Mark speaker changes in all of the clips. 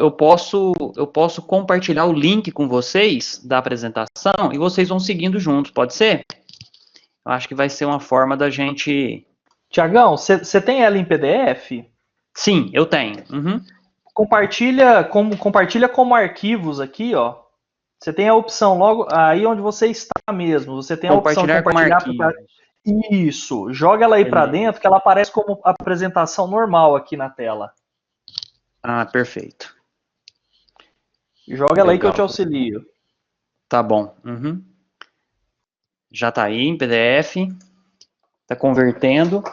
Speaker 1: eu posso compartilhar o link com vocês da apresentação e vocês vão seguindo juntos, pode ser? Eu acho que vai ser uma forma da gente...
Speaker 2: Tiagão, você tem ela em PDF?
Speaker 1: Sim, eu tenho. Uhum.
Speaker 2: Compartilha como arquivos aqui, ó. Você tem a opção logo aí onde você está mesmo. Você tem a opção de
Speaker 1: Compartilhar como
Speaker 2: compartilhar.
Speaker 1: arquivo.
Speaker 2: Isso. Joga ela aí para
Speaker 1: Beleza.
Speaker 2: dentro que ela aparece como apresentação normal aqui na tela.
Speaker 1: Ah, perfeito.
Speaker 2: Joga ela aí que eu te
Speaker 1: Legal.
Speaker 2: auxilio.
Speaker 1: Tá bom. Uhum. Já tá aí em PDF. Tá convertendo.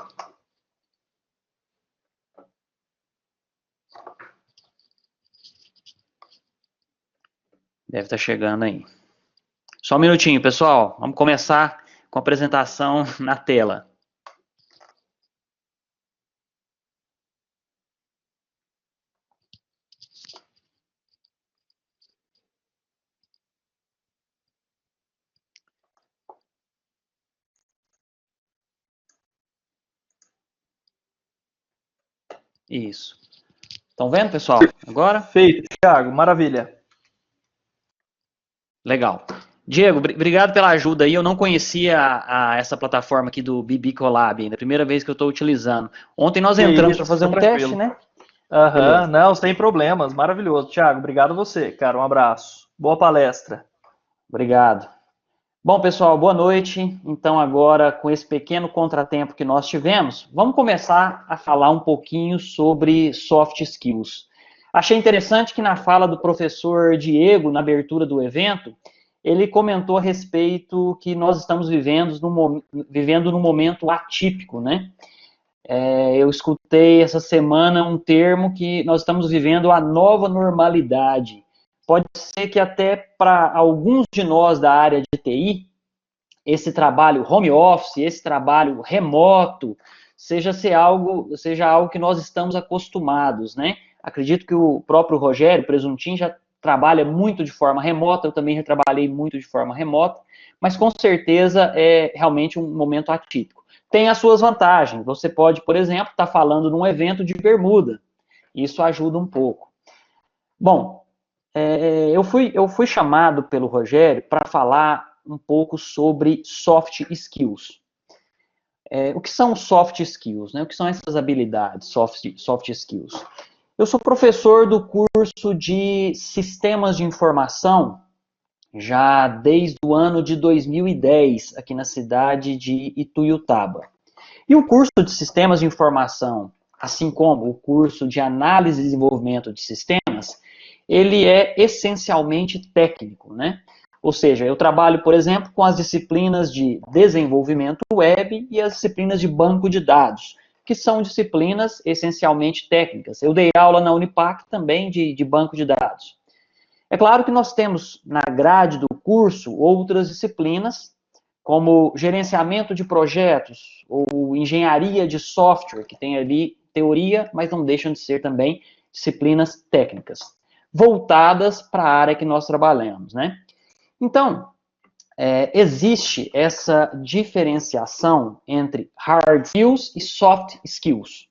Speaker 1: Deve estar chegando aí. Só um minutinho, pessoal. Vamos começar com a apresentação na tela. Isso. Estão vendo, pessoal? Agora?
Speaker 2: Feito, Thiago. Maravilha.
Speaker 1: Legal. Diego, obrigado pela ajuda aí. Eu não conhecia essa plataforma aqui do BB Collab ainda. Primeira vez que eu estou utilizando. Ontem nós entramos para fazer um teste, né?
Speaker 2: Aham, não, sem problemas. Maravilhoso. Thiago, obrigado a você, cara. Um abraço. Boa palestra.
Speaker 1: Obrigado. Bom, pessoal, boa noite. Então, agora, com esse pequeno contratempo que nós tivemos, vamos começar a falar um pouquinho sobre soft skills. Achei interessante que na fala do professor Diego, na abertura do evento, ele comentou a respeito que nós estamos vivendo num momento atípico, né? Eu escutei essa semana um termo que nós estamos vivendo a nova normalidade. Pode ser que até para alguns de nós da área de TI, esse trabalho home office, esse trabalho remoto, seja algo que nós estamos acostumados, né? Acredito que o próprio Rogério Presuntin já trabalha muito de forma remota, eu também já trabalhei muito de forma remota, mas com certeza é realmente um momento atípico. Tem as suas vantagens. Você pode, por exemplo, estar falando num evento de bermuda. Isso ajuda um pouco. Bom, eu fui chamado pelo Rogério para falar um pouco sobre soft skills. O que são soft skills? Né? O que são essas habilidades, soft skills? Eu sou professor do curso de Sistemas de Informação já desde o ano de 2010, aqui na cidade de Ituiutaba. E o curso de Sistemas de Informação, assim como o curso de Análise e Desenvolvimento de Sistemas, ele é essencialmente técnico, né? Ou seja, eu trabalho, por exemplo, com as disciplinas de desenvolvimento web e as disciplinas de banco de dados, que são disciplinas essencialmente técnicas. Eu dei aula na Unipac também de banco de dados. É claro que nós temos na grade do curso outras disciplinas, como gerenciamento de projetos ou engenharia de software, que tem ali teoria, mas não deixam de ser também disciplinas técnicas, voltadas para a área que nós trabalhamos, né? Então, existe essa diferenciação entre hard skills e soft skills.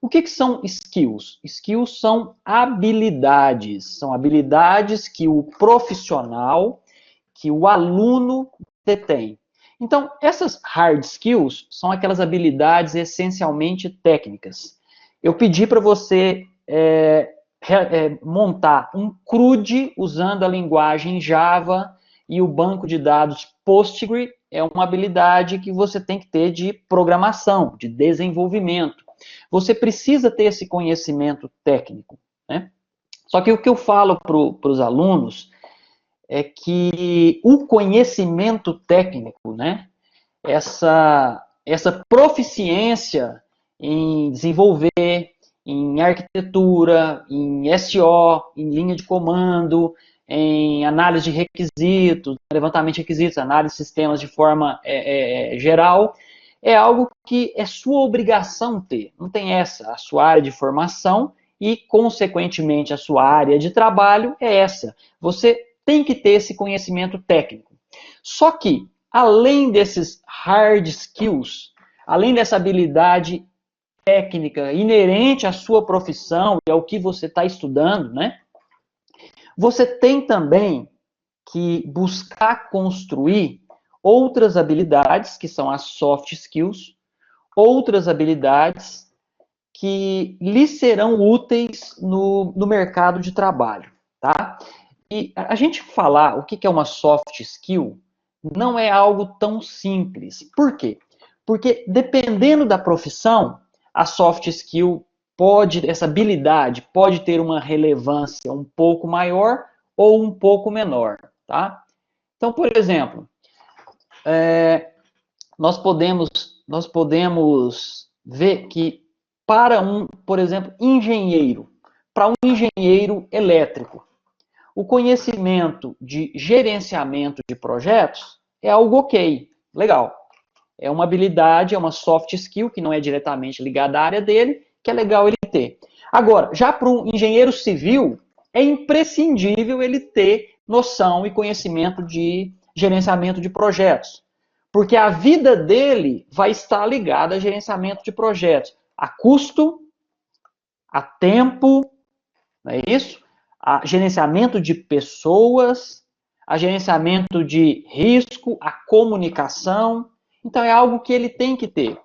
Speaker 1: O que são skills? Skills são habilidades que o profissional, que o aluno detém. Então, essas hard skills são aquelas habilidades essencialmente técnicas. Eu pedi para você montar um CRUD usando a linguagem Java e o banco de dados Postgre é uma habilidade que você tem que ter de programação, de desenvolvimento. Você precisa ter esse conhecimento técnico, né? Só que o que eu falo para os alunos é que o conhecimento técnico, né? Essa proficiência em desenvolver, em arquitetura, em SO, em linha de comando, em análise de requisitos, levantamento de requisitos, análise de sistemas de forma geral, é algo que é sua obrigação ter. Não tem essa. A sua área de formação e, consequentemente, a sua área de trabalho é essa. Você tem que ter esse conhecimento técnico. Só que, além desses hard skills, além dessa habilidade técnica inerente à sua profissão e ao que você está estudando, né? Você tem também que buscar construir outras habilidades, que são as soft skills, outras habilidades que lhe serão úteis no mercado de trabalho, tá? E a gente falar o que é uma soft skill não é algo tão simples. Por quê? Porque dependendo da profissão, a soft skill pode, essa habilidade pode ter uma relevância um pouco maior ou um pouco menor, tá? Então, por exemplo, nós podemos ver que para por exemplo, para um engenheiro elétrico, o conhecimento de gerenciamento de projetos é algo ok, legal. É uma habilidade, é uma soft skill que não é diretamente ligada à área dele, que é legal ele ter. Agora, já para um engenheiro civil, é imprescindível ele ter noção e conhecimento de gerenciamento de projetos. Porque a vida dele vai estar ligada a gerenciamento de projetos, a custo, a tempo, não é isso? A gerenciamento de pessoas, a gerenciamento de risco, a comunicação. Então, é algo que ele tem que ter.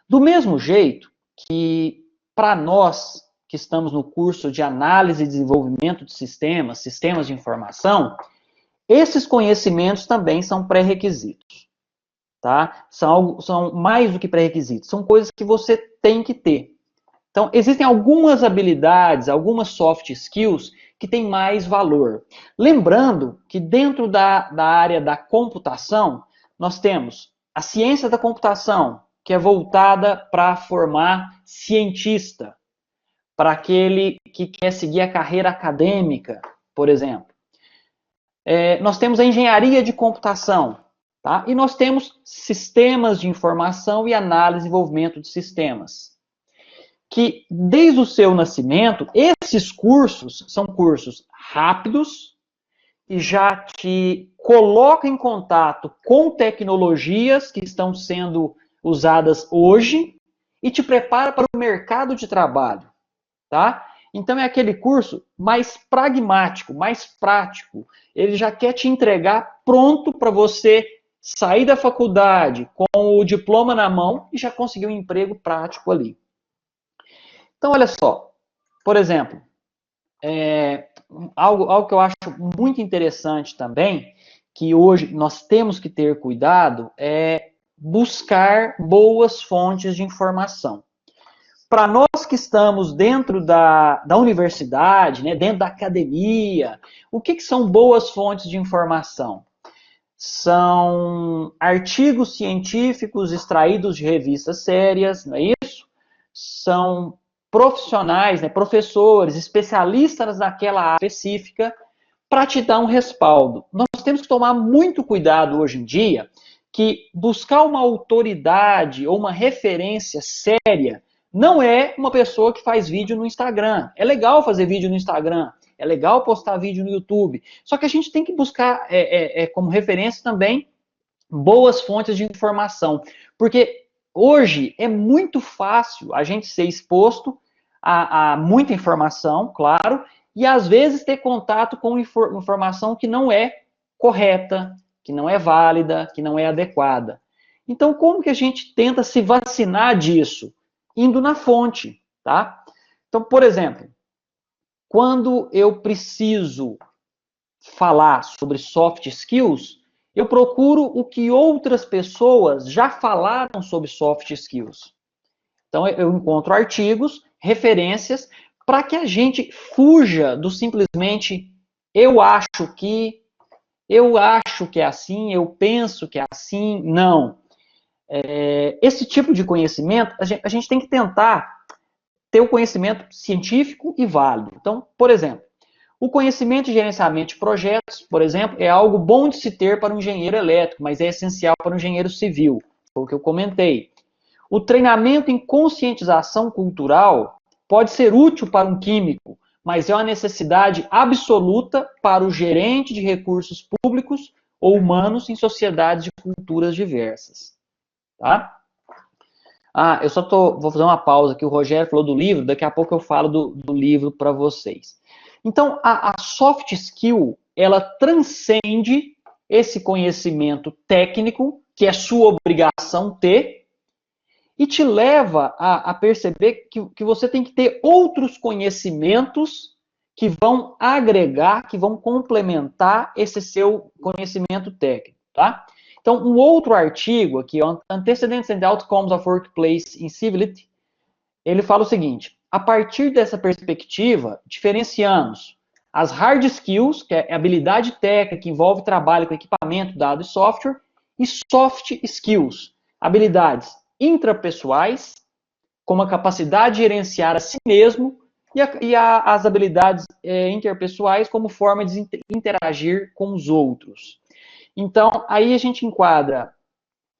Speaker 1: Do mesmo jeito que, para nós que estamos no curso de análise e desenvolvimento de sistemas, sistemas de informação, esses conhecimentos também são pré-requisitos. Tá? São mais do que pré-requisitos, são coisas que você tem que ter. Então, existem algumas habilidades, algumas soft skills que têm mais valor. Lembrando que dentro da área da computação, nós temos a ciência da computação, que é voltada para formar cientista, para aquele que quer seguir a carreira acadêmica, por exemplo. Nós temos a engenharia de computação, tá? E nós temos sistemas de informação e análise e desenvolvimento de sistemas. Que desde o seu nascimento, esses cursos são cursos rápidos e já te colocam em contato com tecnologias que estão sendo usadas hoje e te prepara para o mercado de trabalho, tá? Então é aquele curso mais pragmático, mais prático. Ele já quer te entregar pronto para você sair da faculdade com o diploma na mão e já conseguir um emprego prático ali. Então, olha só, por exemplo, algo que eu acho muito interessante também, que hoje nós temos que ter cuidado, é buscar boas fontes de informação. Para nós que estamos dentro da universidade, né, dentro da academia, o que são boas fontes de informação? São artigos científicos extraídos de revistas sérias, não é isso? São profissionais, né, professores, especialistas naquela área específica, para te dar um respaldo. Nós temos que tomar muito cuidado hoje em dia que buscar uma autoridade ou uma referência séria não é uma pessoa que faz vídeo no Instagram. É legal fazer vídeo no Instagram, é legal postar vídeo no YouTube, só que a gente tem que buscar como referência também boas fontes de informação, porque hoje é muito fácil a gente ser exposto a muita informação, claro, e às vezes ter contato com informação que não é correta, que não é válida, que não é adequada. Então, como que a gente tenta se vacinar disso? Indo na fonte, tá? Então, por exemplo, quando eu preciso falar sobre soft skills, eu procuro o que outras pessoas já falaram sobre soft skills. Então, eu encontro artigos, referências, para que a gente fuja do simplesmente eu acho que é assim, eu penso que é assim. Não. Esse tipo de conhecimento, a gente tem que tentar ter o conhecimento científico e válido. Então, por exemplo, o conhecimento de gerenciamento de projetos, por exemplo, é algo bom de se ter para um engenheiro elétrico, mas é essencial para um engenheiro civil, foi o que eu comentei. O treinamento em conscientização cultural pode ser útil para um químico, mas é uma necessidade absoluta para o gerente de recursos públicos ou humanos em sociedades de culturas diversas. Tá? Eu vou fazer uma pausa aqui, o Rogério falou do livro, daqui a pouco eu falo do livro para vocês. Então, a soft skill, ela transcende esse conhecimento técnico, que é sua obrigação ter, e te leva a perceber que você tem que ter outros conhecimentos que vão agregar, que vão complementar esse seu conhecimento técnico, tá? Então, um outro artigo aqui, Antecedents and Outcomes of Workplace Incivility, ele fala o seguinte: a partir dessa perspectiva, diferenciamos as hard skills, que é a habilidade técnica que envolve trabalho com equipamento, dado e software, e soft skills, habilidades intrapessoais, como a capacidade de gerenciar a si mesmo, e as habilidades interpessoais como forma de interagir com os outros. Então, aí a gente enquadra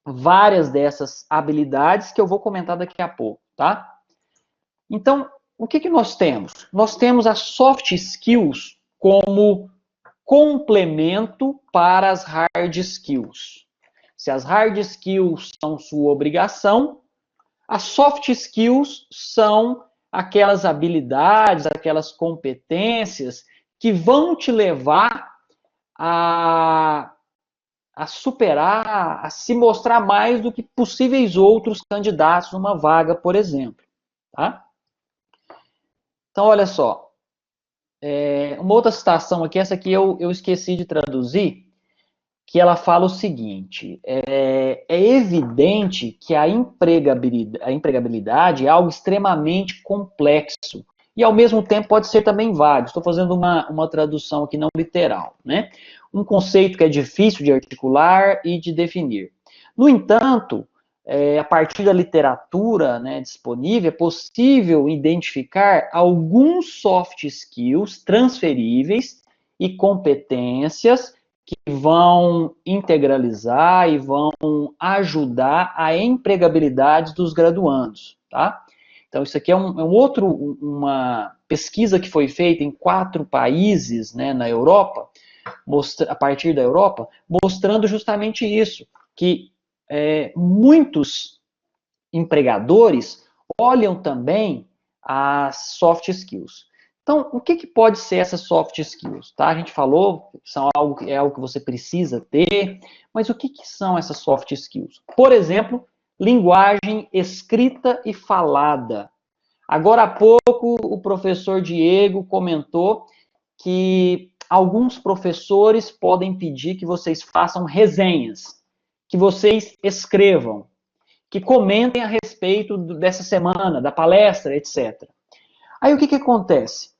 Speaker 1: várias dessas habilidades que eu vou comentar daqui a pouco, tá? Então, o que nós temos? Nós temos as soft skills como complemento para as hard skills. Se as hard skills são sua obrigação, as soft skills são aquelas habilidades, aquelas competências que vão te levar a superar, a se mostrar mais do que possíveis outros candidatos numa vaga, por exemplo. Tá? Então, olha só. Uma outra citação aqui, essa aqui eu esqueci de traduzir, que ela fala o seguinte: é evidente que a empregabilidade é algo extremamente complexo e, ao mesmo tempo, pode ser também válido. Estou fazendo uma tradução aqui não literal, né? Um conceito que é difícil de articular e de definir. No entanto, a partir da literatura, né, disponível, é possível identificar alguns soft skills transferíveis e competências que vão integralizar e vão ajudar a empregabilidade dos graduandos, tá? Então, isso aqui é uma pesquisa que foi feita em 4 países, né, na Europa, a partir da Europa, mostrando justamente isso, que muitos empregadores olham também as soft skills. Então, o que pode ser essas soft skills? Tá? A gente falou que é algo que você precisa ter, mas o que são essas soft skills? Por exemplo, linguagem escrita e falada. Agora há pouco, o professor Diego comentou que alguns professores podem pedir que vocês façam resenhas, que vocês escrevam, que comentem a respeito dessa semana, da palestra, etc. Aí o que acontece?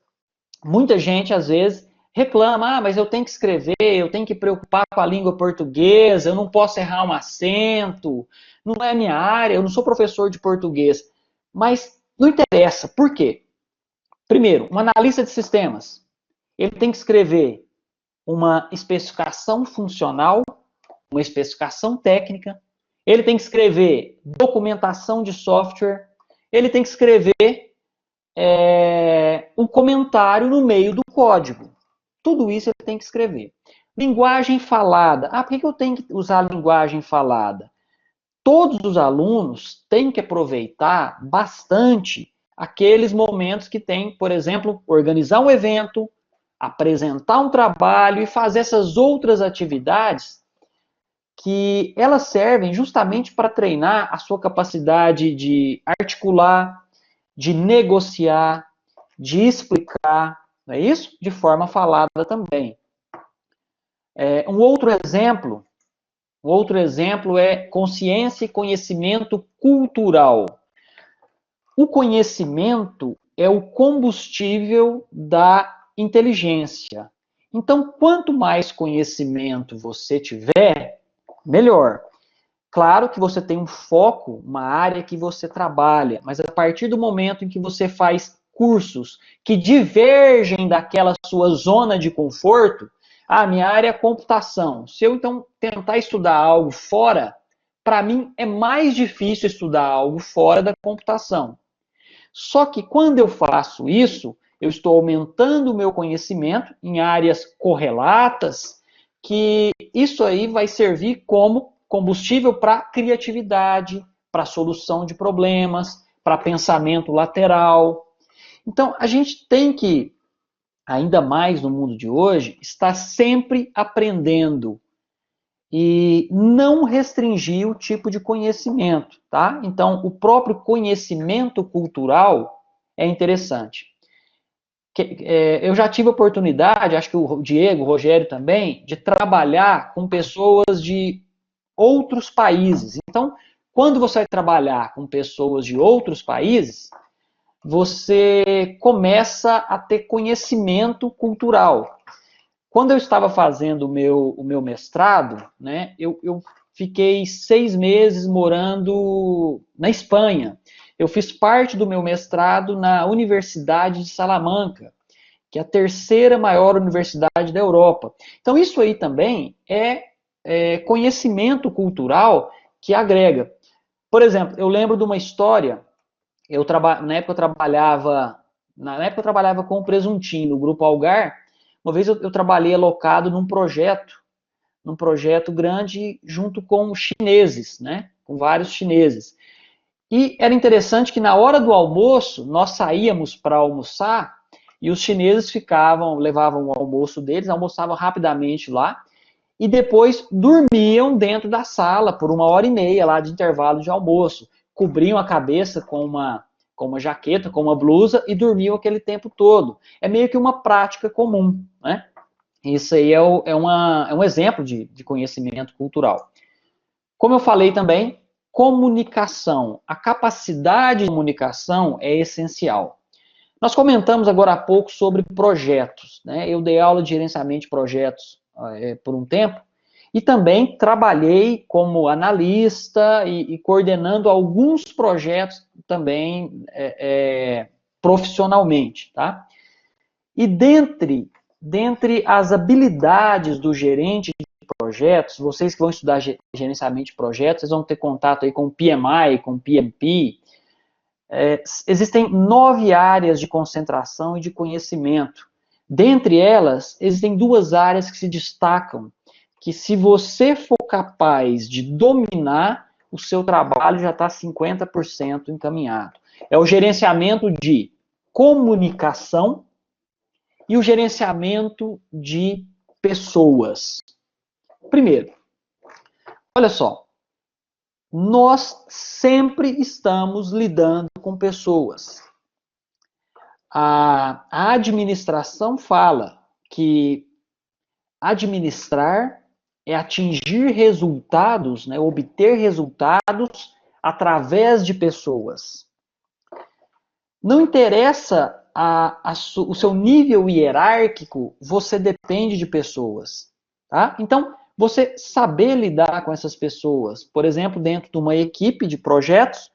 Speaker 1: Muita gente, às vezes, reclama, mas eu tenho que escrever, eu tenho que preocupar com a língua portuguesa, eu não posso errar um acento, não é minha área, eu não sou professor de português. Mas não interessa, por quê? Primeiro, um analista de sistemas, ele tem que escrever uma especificação funcional, uma especificação técnica, ele tem que escrever documentação de software, ele tem que escrever um comentário no meio do código. Tudo isso ele tem que escrever. Linguagem falada. Por que eu tenho que usar a linguagem falada? Todos os alunos têm que aproveitar bastante aqueles momentos que tem, por exemplo, organizar um evento, apresentar um trabalho e fazer essas outras atividades que elas servem justamente para treinar a sua capacidade de articular, de negociar, de explicar, não é isso? De forma falada também. Um outro exemplo é consciência e conhecimento cultural. O conhecimento é o combustível da inteligência. Então, quanto mais conhecimento você tiver, melhor. Claro que você tem um foco, uma área que você trabalha, mas a partir do momento em que você faz cursos que divergem daquela sua zona de conforto, minha área é computação. Se eu então tentar estudar algo fora, para mim é mais difícil estudar algo fora da computação. Só que quando eu faço isso, eu estou aumentando o meu conhecimento em áreas correlatas, que isso aí vai servir como combustível para criatividade, para solução de problemas, para pensamento lateral. Então, a gente tem que ainda mais no mundo de hoje, está sempre aprendendo e não restringir o tipo de conhecimento, tá? Então, o próprio conhecimento cultural é interessante. Eu já tive a oportunidade, acho que o Diego, o Rogério também, de trabalhar com pessoas de outros países. Então, quando você vai trabalhar com pessoas de outros países, você começa a ter conhecimento cultural. Quando eu estava fazendo o meu mestrado, né, eu fiquei 6 meses morando na Espanha. Eu fiz parte do meu mestrado na Universidade de Salamanca, que é a terceira maior universidade da Europa. Então, isso aí também é conhecimento cultural que agrega. Por exemplo, eu lembro de uma história, na época eu trabalhava com o Presuntinho, no Grupo Algar. Uma vez eu trabalhei alocado num projeto grande junto com chineses, né? Com vários chineses. E era interessante que na hora do almoço, nós saíamos para almoçar e os chineses levavam o almoço deles, almoçavam rapidamente lá e depois dormiam dentro da sala por 1 hora e meia lá de intervalo de almoço. Cobriam a cabeça com uma jaqueta, com uma blusa e dormiam aquele tempo todo. É meio que uma prática comum, né? Isso aí é um exemplo de conhecimento cultural. Como eu falei também, comunicação. A capacidade de comunicação é essencial. Nós comentamos agora há pouco sobre projetos, né? Eu dei aula de gerenciamento de projetos por um tempo e também trabalhei como analista e coordenando alguns projetos também profissionalmente, tá? E dentre as habilidades do gerente de projetos, vocês que vão estudar gerenciamento de projetos, vocês vão ter contato aí com PMI, com PMP. Existem 9 áreas de concentração e de conhecimento. Dentre elas, existem 2 áreas que se destacam, que se você for capaz de dominar, o seu trabalho já está 50% encaminhado. É o gerenciamento de comunicação e o gerenciamento de pessoas. Primeiro, olha só, nós sempre estamos lidando com pessoas. A administração fala que administrar é atingir resultados, né, obter resultados através de pessoas. Não interessa o seu nível hierárquico, você depende de pessoas. Tá? Então, você saber lidar com essas pessoas, por exemplo, dentro de uma equipe de projetos,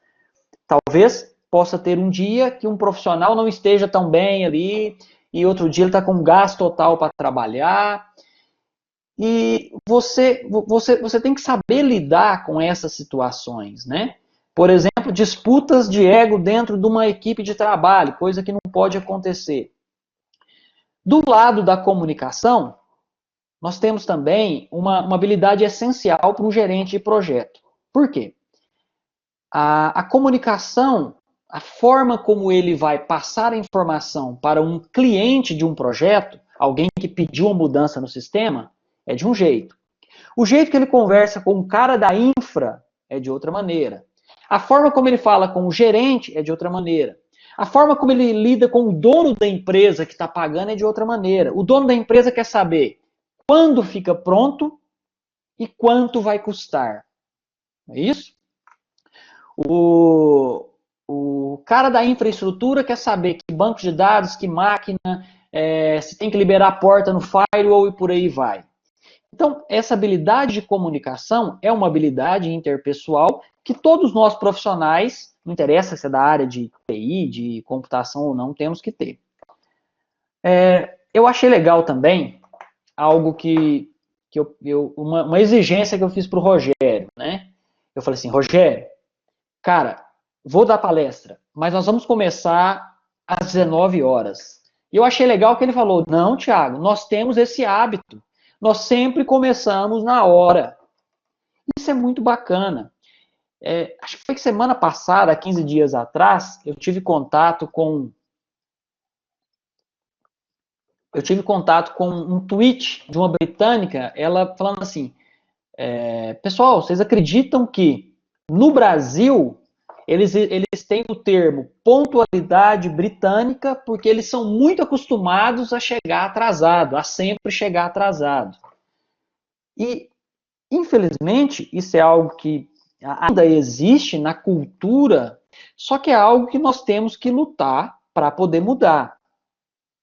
Speaker 1: talvez possa ter um dia que um profissional não esteja tão bem ali, e outro dia ele está com gás total para trabalhar. E você tem que saber lidar com essas situações, né? Por exemplo, disputas de ego dentro de uma equipe de trabalho, coisa que não pode acontecer. Do lado da comunicação, nós temos também uma habilidade essencial para um gerente de projeto. Por quê? A comunicação, a forma como ele vai passar a informação para um cliente de um projeto, alguém que pediu uma mudança no sistema, é de um jeito. O jeito que ele conversa com o cara da infra é de outra maneira. A forma como ele fala com o gerente é de outra maneira. A forma como ele lida com o dono da empresa que está pagando é de outra maneira. O dono da empresa quer saber quando fica pronto e quanto vai custar. Não é isso? O cara da infraestrutura quer saber que banco de dados, que máquina, se tem que liberar a porta no firewall e por aí vai. Então, essa habilidade de comunicação é uma habilidade interpessoal que todos nós profissionais, não interessa se é da área de TI, de computação ou não, temos que ter. Eu achei legal também algo uma exigência que eu fiz para o Rogério, né? Eu falei assim, Rogério, cara, vou dar palestra, mas nós vamos começar às 19 horas. E eu achei legal que ele falou, não, Thiago, nós temos esse hábito. Nós sempre começamos na hora. Isso é muito bacana. Acho que foi que semana passada, 15 dias atrás, eu tive contato com eu tive contato com um tweet de uma britânica, ela falando assim, pessoal, vocês acreditam que no Brasil eles têm o termo pontualidade britânica porque eles são muito acostumados a chegar atrasado, a sempre chegar atrasado. E, infelizmente, isso é algo que ainda existe na cultura, só que é algo que nós temos que lutar para poder mudar.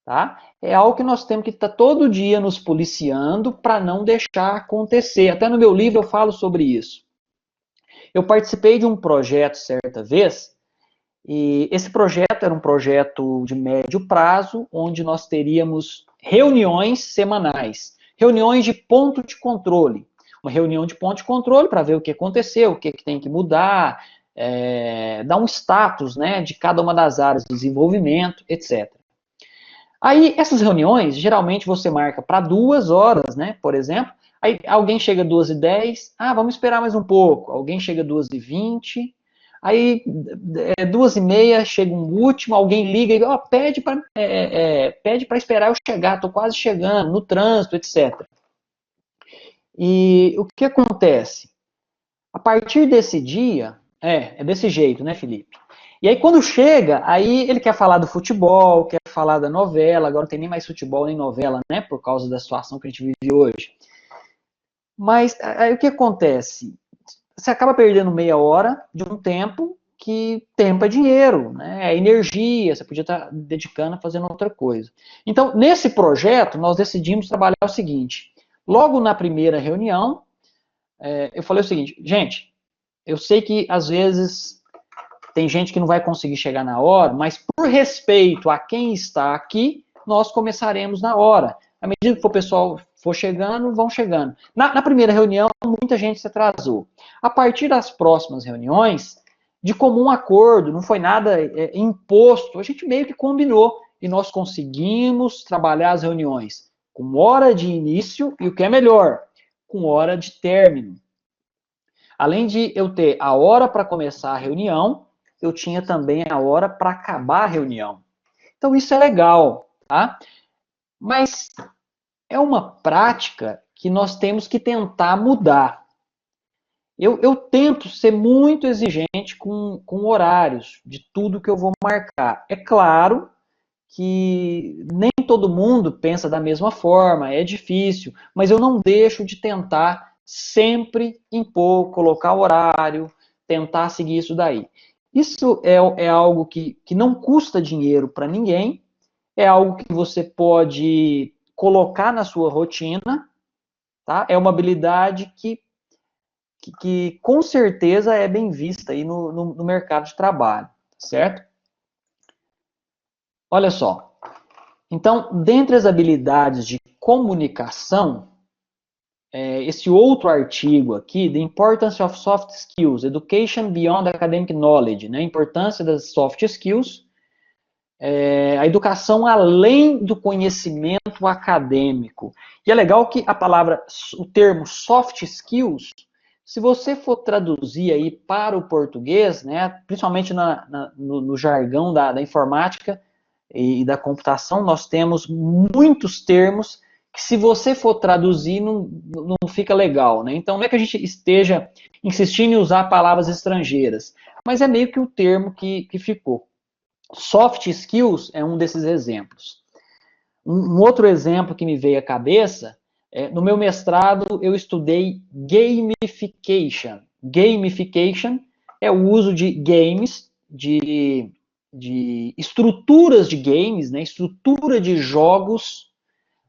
Speaker 1: Tá? É algo que nós temos que estar todo dia nos policiando para não deixar acontecer. Até no meu livro eu falo sobre isso. Eu participei de um projeto certa vez, e esse projeto era um projeto de médio prazo, onde nós teríamos reuniões semanais, reuniões de ponto de controle. Uma reunião de ponto de controle para ver o que aconteceu, o que tem que mudar, dar um status, né, de cada uma das áreas de desenvolvimento, etc. Aí, essas reuniões, geralmente você marca para 2 horas, né, por exemplo. Aí alguém chega 2h10, vamos esperar mais um pouco. Alguém chega 2h20, aí 2h30 chega um último, alguém liga e pede para esperar eu chegar, estou quase chegando, no trânsito, etc. E o que acontece? A partir desse dia, é desse jeito, né, Felipe? E aí quando chega, aí ele quer falar do futebol, quer falar da novela, agora não tem nem mais futebol nem novela, né, por causa da situação que a gente vive hoje. Mas aí o que acontece? Você acaba perdendo meia hora de um tempo que tempo é dinheiro, né, é energia, você podia estar dedicando a fazendo outra coisa. Então, nesse projeto, nós decidimos trabalhar o seguinte, logo na primeira reunião, eu falei o seguinte, gente, eu sei que às vezes tem gente que não vai conseguir chegar na hora, mas por respeito a quem está aqui, nós começaremos na hora. À medida que o pessoal for chegando, vão chegando. Na primeira reunião, muita gente se atrasou. A partir das próximas reuniões, de comum acordo, não foi nada imposto, a gente meio que combinou e nós conseguimos trabalhar as reuniões com hora de início e o que é melhor, com hora de término. Além de eu ter a hora para começar a reunião, eu tinha também a hora para acabar a reunião. Então isso é legal, tá? Mas é uma prática que nós temos que tentar mudar. Eu tento ser muito exigente com horários de tudo que eu vou marcar. É claro que nem todo mundo pensa da mesma forma, é difícil, mas eu não deixo de tentar sempre impor, colocar horário, tentar seguir isso daí. Isso é algo que não custa dinheiro para ninguém, é algo que você pode colocar na sua rotina, tá? É uma habilidade que com certeza é bem vista aí no mercado de trabalho, certo? Olha só. Então, dentre as habilidades de comunicação, esse outro artigo aqui, The Importance of Soft Skills, Education Beyond Academic Knowledge, né? A importância das soft skills, a educação além do conhecimento acadêmico. E é legal que o termo soft skills, se você for traduzir aí para o português, né, principalmente no jargão da informática e da computação, nós temos muitos termos que se você for traduzir não fica legal, né? Então não é que a gente esteja insistindo em usar palavras estrangeiras, mas é meio que o termo que ficou. Soft skills é um desses exemplos. Um outro exemplo que me veio à cabeça, no meu mestrado eu estudei gamification. Gamification é o uso de games, de estruturas de games, né, estrutura de jogos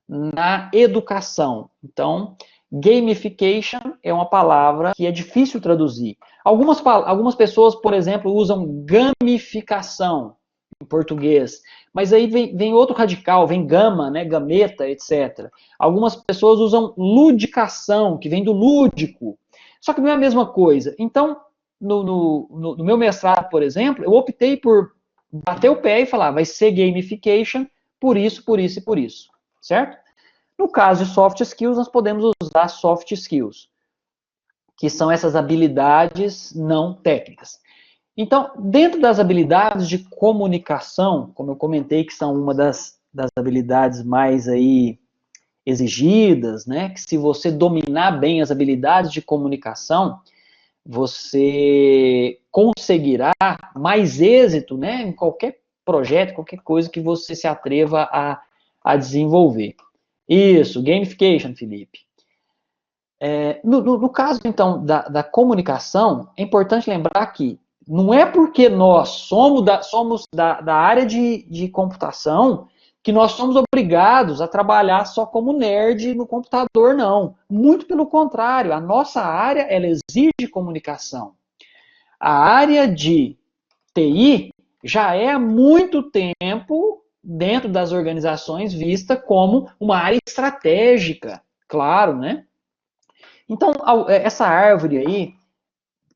Speaker 1: na educação. Então, gamification é uma palavra que é difícil traduzir. Algumas pessoas, por exemplo, usam gamificação em português, mas aí vem outro radical, vem gama, né, gameta, etc. Algumas pessoas usam ludicação, que vem do lúdico, só que não é a mesma coisa. Então, no meu mestrado, por exemplo, eu optei por bater o pé e falar, vai ser gamification, por isso, por isso e por isso, certo? No caso de soft skills, nós podemos usar soft skills, que são essas habilidades não técnicas. Então, dentro das habilidades de comunicação, como eu comentei, que são uma das das habilidades mais aí exigidas, né? Que se você dominar bem as habilidades de comunicação, você conseguirá mais êxito, né? Em qualquer projeto, qualquer coisa que você se atreva a desenvolver. Isso, gamification, Felipe. No caso, então, da comunicação, é importante lembrar que não é porque nós somos da área de computação que nós somos obrigados a trabalhar só como nerd no computador, não. Muito pelo contrário, a nossa área, ela exige comunicação. A área de TI já é há muito tempo, dentro das organizações, vista como uma área estratégica, claro, né? Então, essa árvore aí,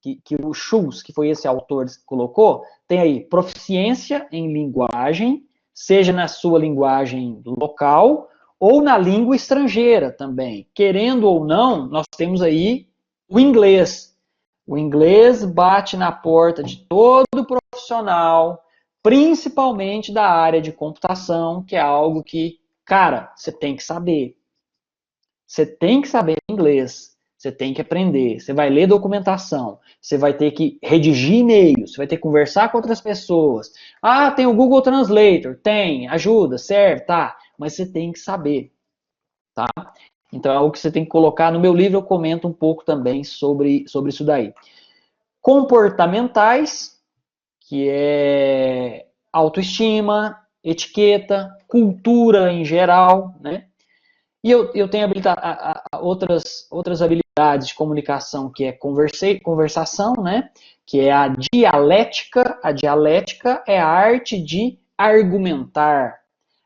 Speaker 1: que o Schultz, que foi esse autor que colocou, tem aí proficiência em linguagem, seja na sua linguagem local ou na língua estrangeira também. Querendo ou não, nós temos aí o inglês. O inglês bate na porta de todo profissional, principalmente da área de computação, que é algo que, cara, você tem que saber. Você tem que saber inglês, você tem que aprender, você vai ler documentação, você vai ter que redigir e-mails, você vai ter que conversar com outras pessoas. Ah, tem o Google Translator, tem, ajuda, serve, tá, mas você tem que saber, tá? Então é algo que você tem que colocar. No meu livro eu comento um pouco também sobre isso daí. Comportamentais, que é autoestima, etiqueta, cultura em geral, né? E eu tenho outras habilidades de comunicação, que é conversação, né? Que é a dialética. A dialética é a arte de argumentar,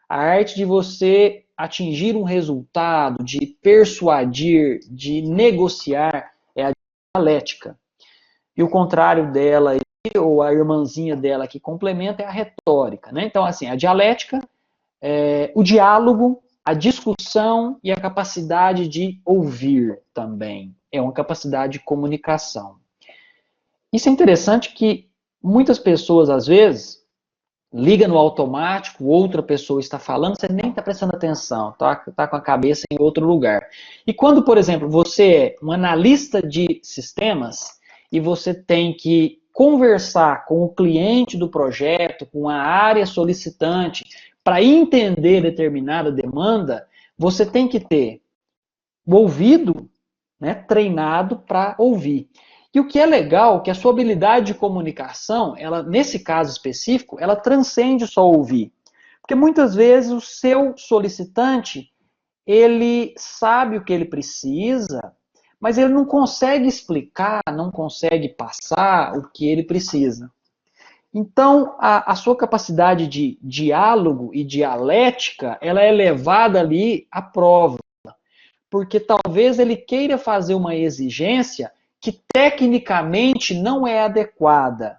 Speaker 1: a arte de você atingir um resultado, de persuadir, de negociar, é a dialética. E o contrário dela, ou a irmãzinha dela que complementa, é a retórica, né? Então, assim, a dialética, o diálogo, a discussão e a capacidade de ouvir também. É uma capacidade de comunicação. Isso é interessante que muitas pessoas, às vezes, ligam no automático, outra pessoa está falando, você nem está prestando atenção, tá com a cabeça em outro lugar. E quando, por exemplo, você é um analista de sistemas e você tem que conversar com o cliente do projeto, com a área solicitante, para entender determinada demanda, você tem que ter o ouvido, né, treinado para ouvir. E o que é legal, que a sua habilidade de comunicação, ela, nesse caso específico, ela transcende só ouvir. Porque muitas vezes o seu solicitante, ele sabe o que ele precisa, mas ele não consegue explicar, não consegue passar o que ele precisa. Então, a sua capacidade de diálogo e dialética, ela é levada ali à prova. Porque talvez ele queira fazer uma exigência que tecnicamente não é adequada.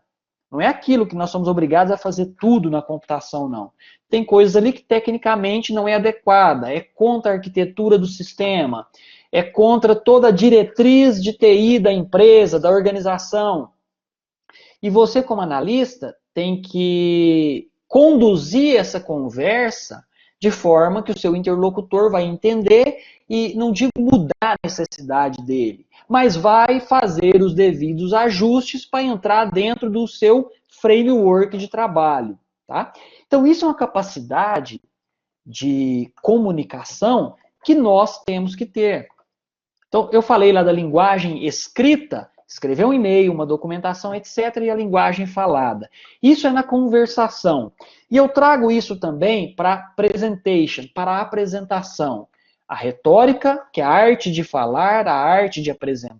Speaker 1: Não é aquilo que nós somos obrigados a fazer tudo na computação, não. Tem coisas ali que tecnicamente não é adequada, é contra a arquitetura do sistema, é contra toda a diretriz de TI da empresa, da organização. E você, como analista, tem que conduzir essa conversa de forma que o seu interlocutor vai entender e, não digo mudar a necessidade dele, mas vai fazer os devidos ajustes para entrar dentro do seu framework de trabalho. Tá? Então, isso é uma capacidade de comunicação que nós temos que ter. Então, eu falei lá da linguagem escrita, escrever um e-mail, uma documentação, etc., e a linguagem falada. Isso é na conversação. E eu trago isso também para presentation, para a apresentação. A retórica, que é a arte de falar, a arte de apresentar.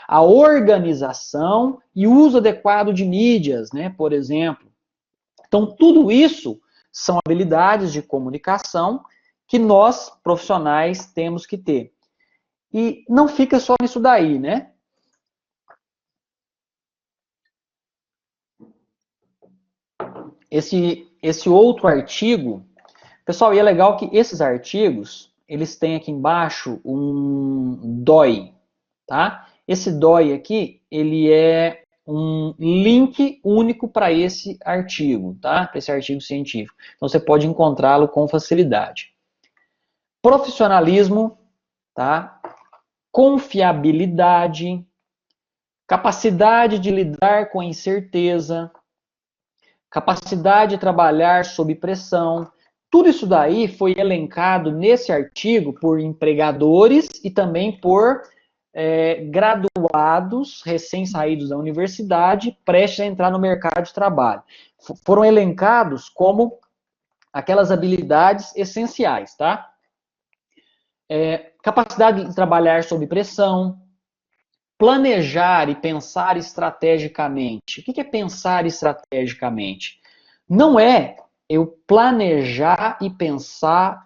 Speaker 1: A organização e o uso adequado de mídias, né, por exemplo. Então, tudo isso são habilidades de comunicação que nós, profissionais, temos que ter. E não fica só nisso daí, né? Esse outro artigo, pessoal, e é legal que esses artigos, eles têm aqui embaixo um DOI, tá? Esse DOI aqui, ele é um link único para esse artigo, tá? Para esse artigo científico. Então você pode encontrá-lo com facilidade. Profissionalismo, tá? Confiabilidade, capacidade de lidar com a incerteza, capacidade de trabalhar sob pressão. Tudo isso daí foi elencado nesse artigo por empregadores e também por graduados recém-saídos da universidade, prestes a entrar no mercado de trabalho. Foram elencados como aquelas habilidades essenciais, tá? Capacidade de trabalhar sob pressão, planejar e pensar estrategicamente. O que é pensar estrategicamente? Não é eu planejar e pensar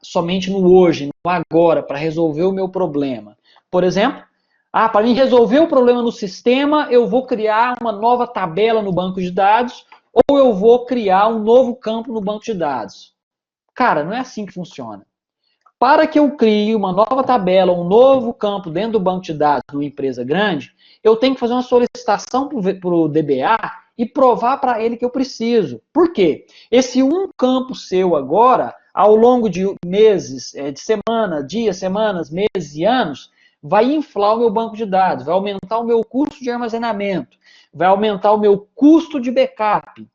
Speaker 1: somente no hoje, no agora, para resolver o meu problema. Por exemplo, para mim resolver o problema no sistema, eu vou criar uma nova tabela no banco de dados ou eu vou criar um novo campo no banco de dados. Cara, não é assim que funciona. Para que eu crie uma nova tabela, um novo campo dentro do banco de dados de uma empresa grande, eu tenho que fazer uma solicitação para o DBA e provar para ele que eu preciso. Por quê? Esse um campo seu agora, ao longo de meses, de semana, dias, semanas, meses e anos, vai inflar o meu banco de dados, vai aumentar o meu custo de armazenamento, vai aumentar o meu custo de backup.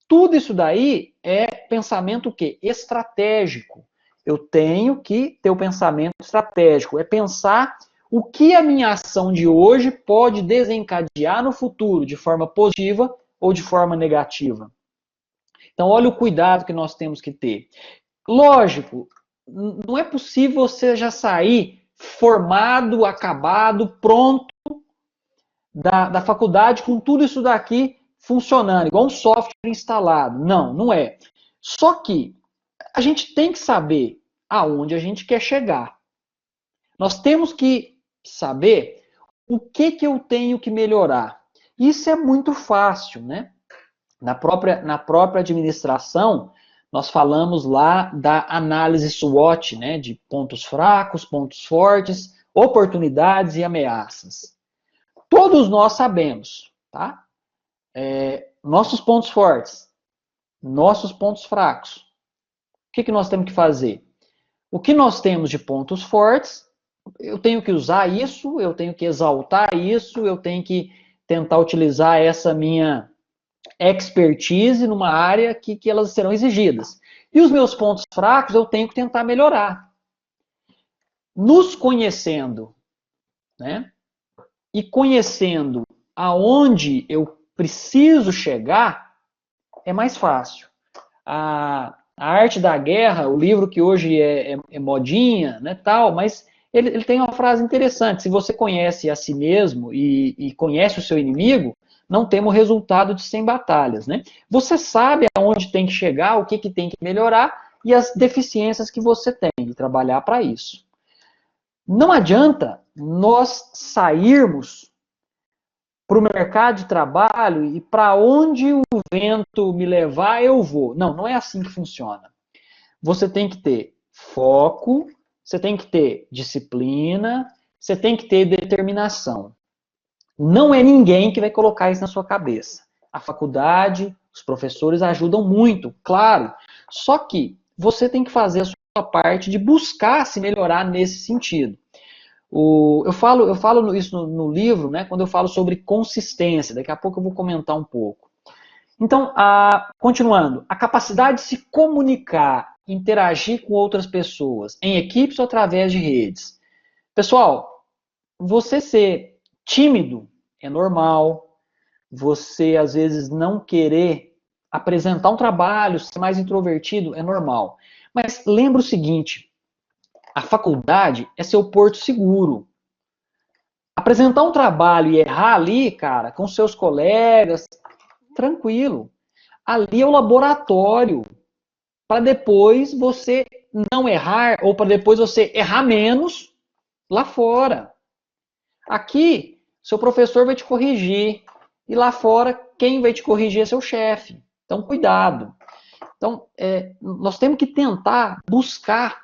Speaker 1: Tudo isso daí é pensamento o quê? Estratégico. Eu tenho que ter o pensamento estratégico. É pensar o que a minha ação de hoje pode desencadear no futuro, de forma positiva ou de forma negativa. Então, olha o cuidado que nós temos que ter. Lógico, não é possível você já sair formado, acabado, pronto da faculdade com tudo isso daqui funcionando, igual um software instalado. Não, não é. Só que a gente tem que saber aonde a gente quer chegar. Nós temos que saber o que eu tenho que melhorar. Isso é muito fácil, né? Na própria administração, nós falamos lá da análise SWOT, né? De pontos fracos, pontos fortes, oportunidades e ameaças. Todos nós sabemos, tá? Nossos pontos fortes, nossos pontos fracos. O que nós temos que fazer? O que nós temos de pontos fortes, eu tenho que usar isso, eu tenho que exaltar isso, eu tenho que tentar utilizar essa minha expertise numa área que elas serão exigidas. E os meus pontos fracos eu tenho que tentar melhorar. Nos conhecendo, né? E conhecendo aonde eu preciso chegar, é mais fácil. A Arte da Guerra, o livro que hoje é modinha, né, tal, mas ele tem uma frase interessante. Se você conhece a si mesmo e conhece o seu inimigo, não temos resultado de 100 batalhas. Né? Você sabe aonde tem que chegar, o que tem que melhorar e as deficiências que você tem e trabalhar para isso. Não adianta nós sairmos para o mercado de trabalho e para onde o vento me levar, eu vou. Não, não é assim que funciona. Você tem que ter foco, você tem que ter disciplina, você tem que ter determinação. Não é ninguém que vai colocar isso na sua cabeça. A faculdade, os professores ajudam muito, claro. Só que você tem que fazer a sua parte de buscar se melhorar nesse sentido. Eu falo isso no livro, né, quando eu falo sobre consistência. Daqui a pouco eu vou comentar um pouco. Então, continuando, a capacidade de se comunicar, interagir com outras pessoas, em equipes ou através de redes. Pessoal, você ser tímido é normal. Você, às vezes, não querer apresentar um trabalho, ser mais introvertido é normal. Mas lembra o seguinte, a faculdade é seu porto seguro. Apresentar um trabalho e errar ali, cara, com seus colegas, tranquilo. Ali é o laboratório para depois você não errar ou para depois você errar menos lá fora. Aqui, seu professor vai te corrigir e lá fora, quem vai te corrigir é seu chefe. Então, cuidado. Então, nós temos que tentar buscar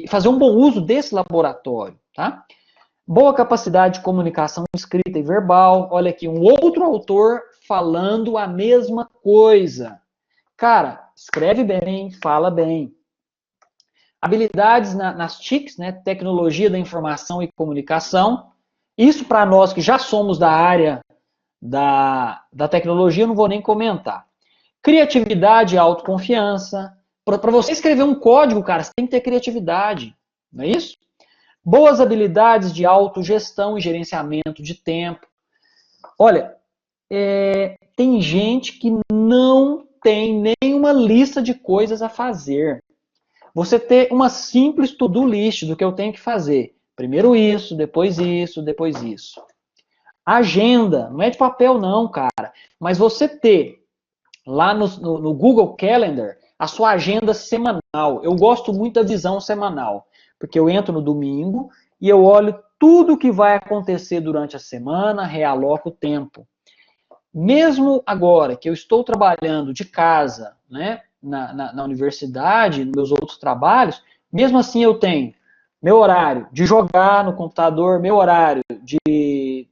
Speaker 1: fazer um bom uso desse laboratório, tá? Boa capacidade de comunicação escrita e verbal. Olha aqui, um outro autor falando a mesma coisa. Cara, escreve bem, fala bem. Habilidades nas TICs, né? Tecnologia da informação e comunicação. Isso para nós que já somos da área da tecnologia, eu não vou nem comentar. Criatividade e autoconfiança. Para você escrever um código, cara, você tem que ter criatividade, não é isso? Boas habilidades de autogestão e gerenciamento de tempo. Olha, tem gente que não tem nenhuma lista de coisas a fazer. Você ter uma simples to-do list do que eu tenho que fazer. Primeiro isso, depois isso, depois isso. Agenda, não é de papel não, cara. Mas você ter lá no Google Calendar a sua agenda semanal. Eu gosto muito da visão semanal, porque eu entro no domingo e eu olho tudo que vai acontecer durante a semana, realoco o tempo. Mesmo agora que eu estou trabalhando de casa, né, na universidade, nos meus outros trabalhos, mesmo assim eu tenho meu horário de jogar no computador, meu horário de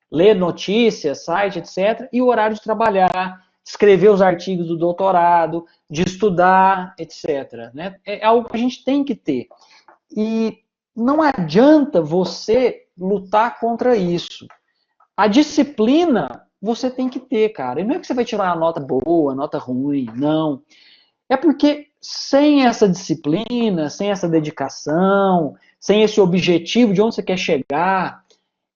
Speaker 1: ler notícias, site, etc., e o horário de trabalhar, escrever os artigos do doutorado, de estudar, etc. Né? É algo que a gente tem que ter. E não adianta você lutar contra isso. A disciplina você tem que ter, cara. E não é que você vai tirar uma nota boa, nota ruim, não. É porque sem essa disciplina, sem essa dedicação, sem esse objetivo de onde você quer chegar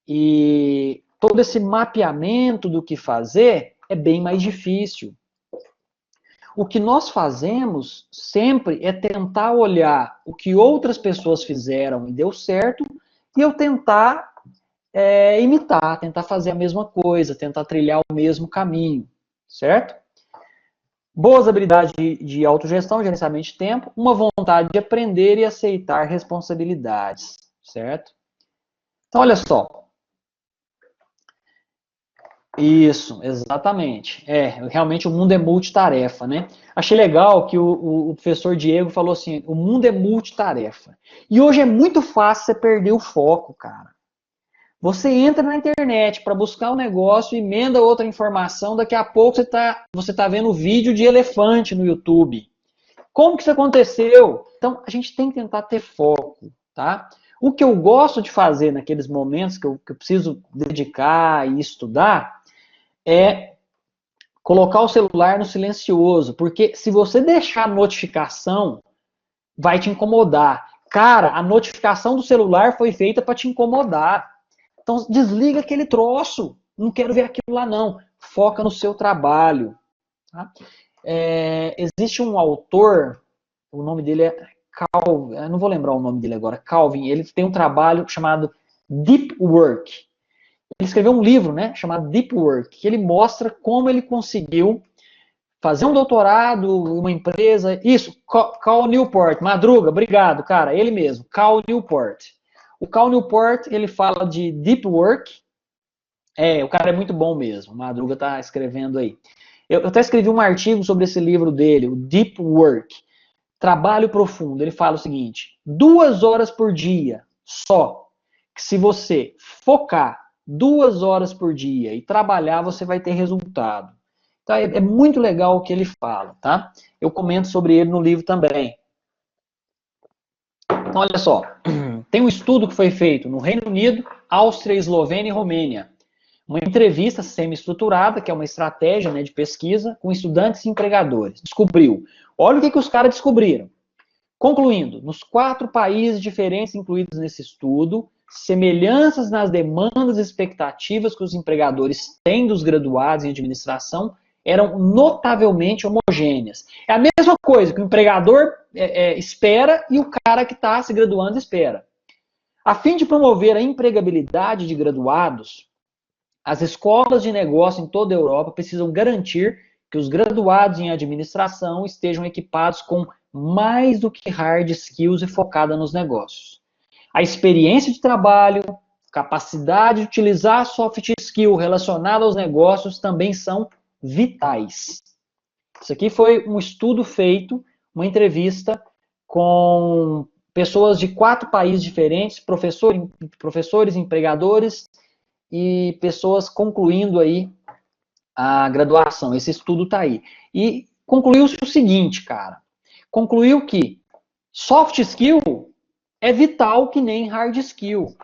Speaker 1: e todo esse mapeamento do que fazer, é bem mais difícil. O que nós fazemos sempre é tentar olhar o que outras pessoas fizeram e deu certo, e eu tentar imitar, tentar fazer a mesma coisa, tentar trilhar o mesmo caminho, certo? Boas habilidades de autogestão, gerenciamento de tempo, uma vontade de aprender e aceitar responsabilidades, certo? Então, olha só. Isso, exatamente. Realmente o mundo é multitarefa, né? Achei legal que o professor Diego falou assim, o mundo é multitarefa. E hoje é muito fácil você perder o foco, cara. Você entra na internet para buscar um negócio, emenda outra informação, daqui a pouco você tá vendo vídeo de elefante no YouTube. Como que isso aconteceu? Então, a gente tem que tentar ter foco, tá? O que eu gosto de fazer naqueles momentos que eu preciso dedicar e estudar é colocar o celular no silencioso, porque se você deixar a notificação, vai te incomodar. Cara, a notificação do celular foi feita para te incomodar. Então desliga aquele troço. Não quero ver aquilo lá não. Foca no seu trabalho. Tá? Existe um autor, o nome dele é Calvin, eu não vou lembrar o nome dele agora, Calvin, ele tem um trabalho chamado Deep Work. Ele escreveu um livro, né, chamado Deep Work, que ele mostra como ele conseguiu fazer um doutorado, uma empresa, isso, Cal Newport, Madruga, obrigado, cara, ele mesmo, Cal Newport. O Cal Newport, ele fala de Deep Work, o cara é muito bom mesmo, o Madruga tá escrevendo aí. Eu até escrevi um artigo sobre esse livro dele, o Deep Work, trabalho profundo. Ele fala o seguinte, 2 horas por dia, só, que se você focar 2 horas por dia e trabalhar, você vai ter resultado. Então é muito legal o que ele fala, tá? Eu comento sobre ele no livro também. Então olha só, tem um estudo que foi feito no Reino Unido, Áustria, Eslovênia e Romênia. Uma entrevista semi-estruturada, que é uma estratégia, né, de pesquisa, com estudantes e empregadores. Descobriu. Olha o que os caras descobriram. Concluindo, nos 4 países diferentes incluídos nesse estudo, semelhanças nas demandas e expectativas que os empregadores têm dos graduados em administração eram notavelmente homogêneas. É a mesma coisa que o empregador espera e o cara que está se graduando espera. A fim de promover a empregabilidade de graduados, as escolas de negócio em toda a Europa precisam garantir que os graduados em administração estejam equipados com mais do que hard skills e focada nos negócios. A experiência de trabalho, capacidade de utilizar soft skill relacionada aos negócios também são vitais. Isso aqui foi um estudo feito, uma entrevista com pessoas de 4 países diferentes, professores, empregadores e pessoas concluindo aí a graduação. Esse estudo está aí. E concluiu-se o seguinte, cara. Concluiu que soft skill é vital que nem hard skill.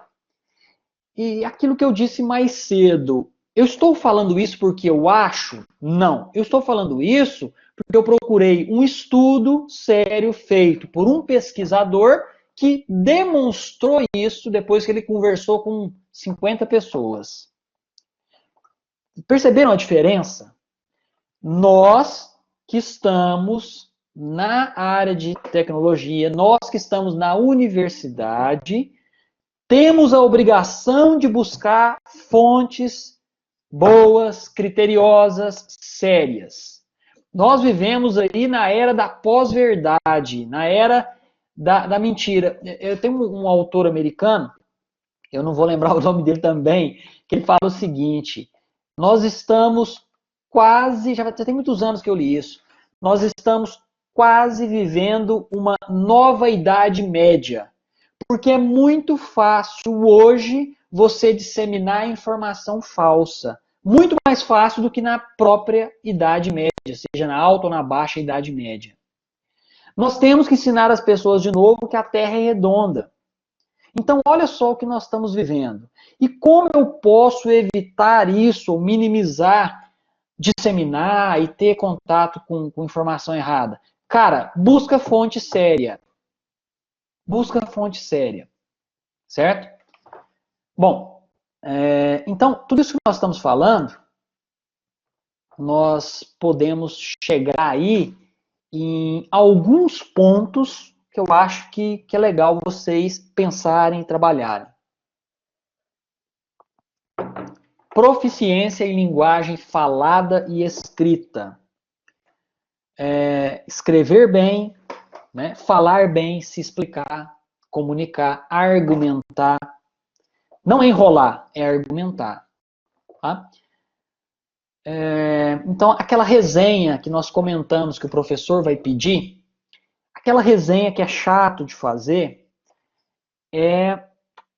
Speaker 1: E aquilo que eu disse mais cedo, eu estou falando isso porque eu acho? Não. Eu estou falando isso porque eu procurei um estudo sério feito por um pesquisador que demonstrou isso depois que ele conversou com 50 pessoas. Perceberam a diferença? Nós que estamos na área de tecnologia, nós que estamos na universidade, temos a obrigação de buscar fontes boas, criteriosas, sérias. Nós vivemos aí na era da pós-verdade, na era da mentira. Eu tenho um autor americano, eu não vou lembrar o nome dele também, que ele fala o seguinte: nós estamos quase, já tem muitos anos que eu li isso, nós estamos quase vivendo uma nova Idade Média. Porque é muito fácil hoje você disseminar informação falsa. Muito mais fácil do que na própria Idade Média, seja na alta ou na baixa Idade Média. Nós temos que ensinar as pessoas de novo que a Terra é redonda. Então, olha só o que nós estamos vivendo. E como eu posso evitar isso, ou minimizar, disseminar e ter contato com informação errada? Cara, busca fonte séria. Busca fonte séria. Certo? Bom, então, tudo isso que nós estamos falando, nós podemos chegar aí em alguns pontos que eu acho que é legal vocês pensarem e trabalharem. Proficiência em linguagem falada e escrita. Escrever bem, né? Falar bem, se explicar, comunicar, argumentar. Não é enrolar, é argumentar. Tá? Então, aquela resenha que nós comentamos que o professor vai pedir, aquela resenha que é chato de fazer, é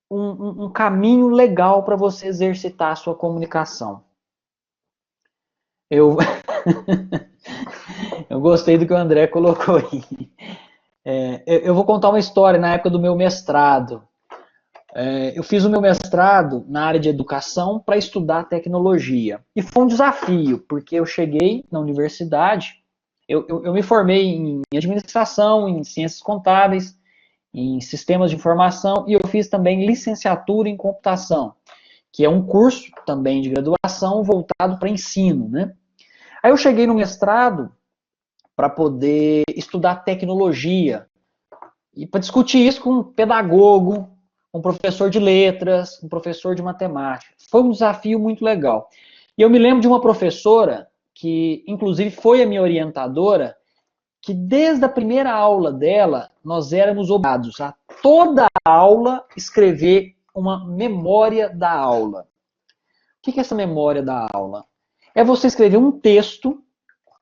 Speaker 1: um caminho legal para você exercitar a sua comunicação. Eu gostei do que o André colocou aí. Eu vou contar uma história na época do meu mestrado. Eu fiz o meu mestrado na área de educação para estudar tecnologia. E foi um desafio, porque eu cheguei na universidade, eu me formei em administração, em ciências contábeis, em sistemas de informação, e eu fiz também licenciatura em computação, que é um curso também de graduação voltado para ensino, né? Aí eu cheguei no mestrado para poder estudar tecnologia, e para discutir isso com um pedagogo, um professor de letras, um professor de matemática. Foi um desafio muito legal. E eu me lembro de uma professora, que inclusive foi a minha orientadora, que desde a primeira aula dela, nós éramos obrigados a toda a aula escrever uma memória da aula. O que é essa memória da aula? É você escrever um texto,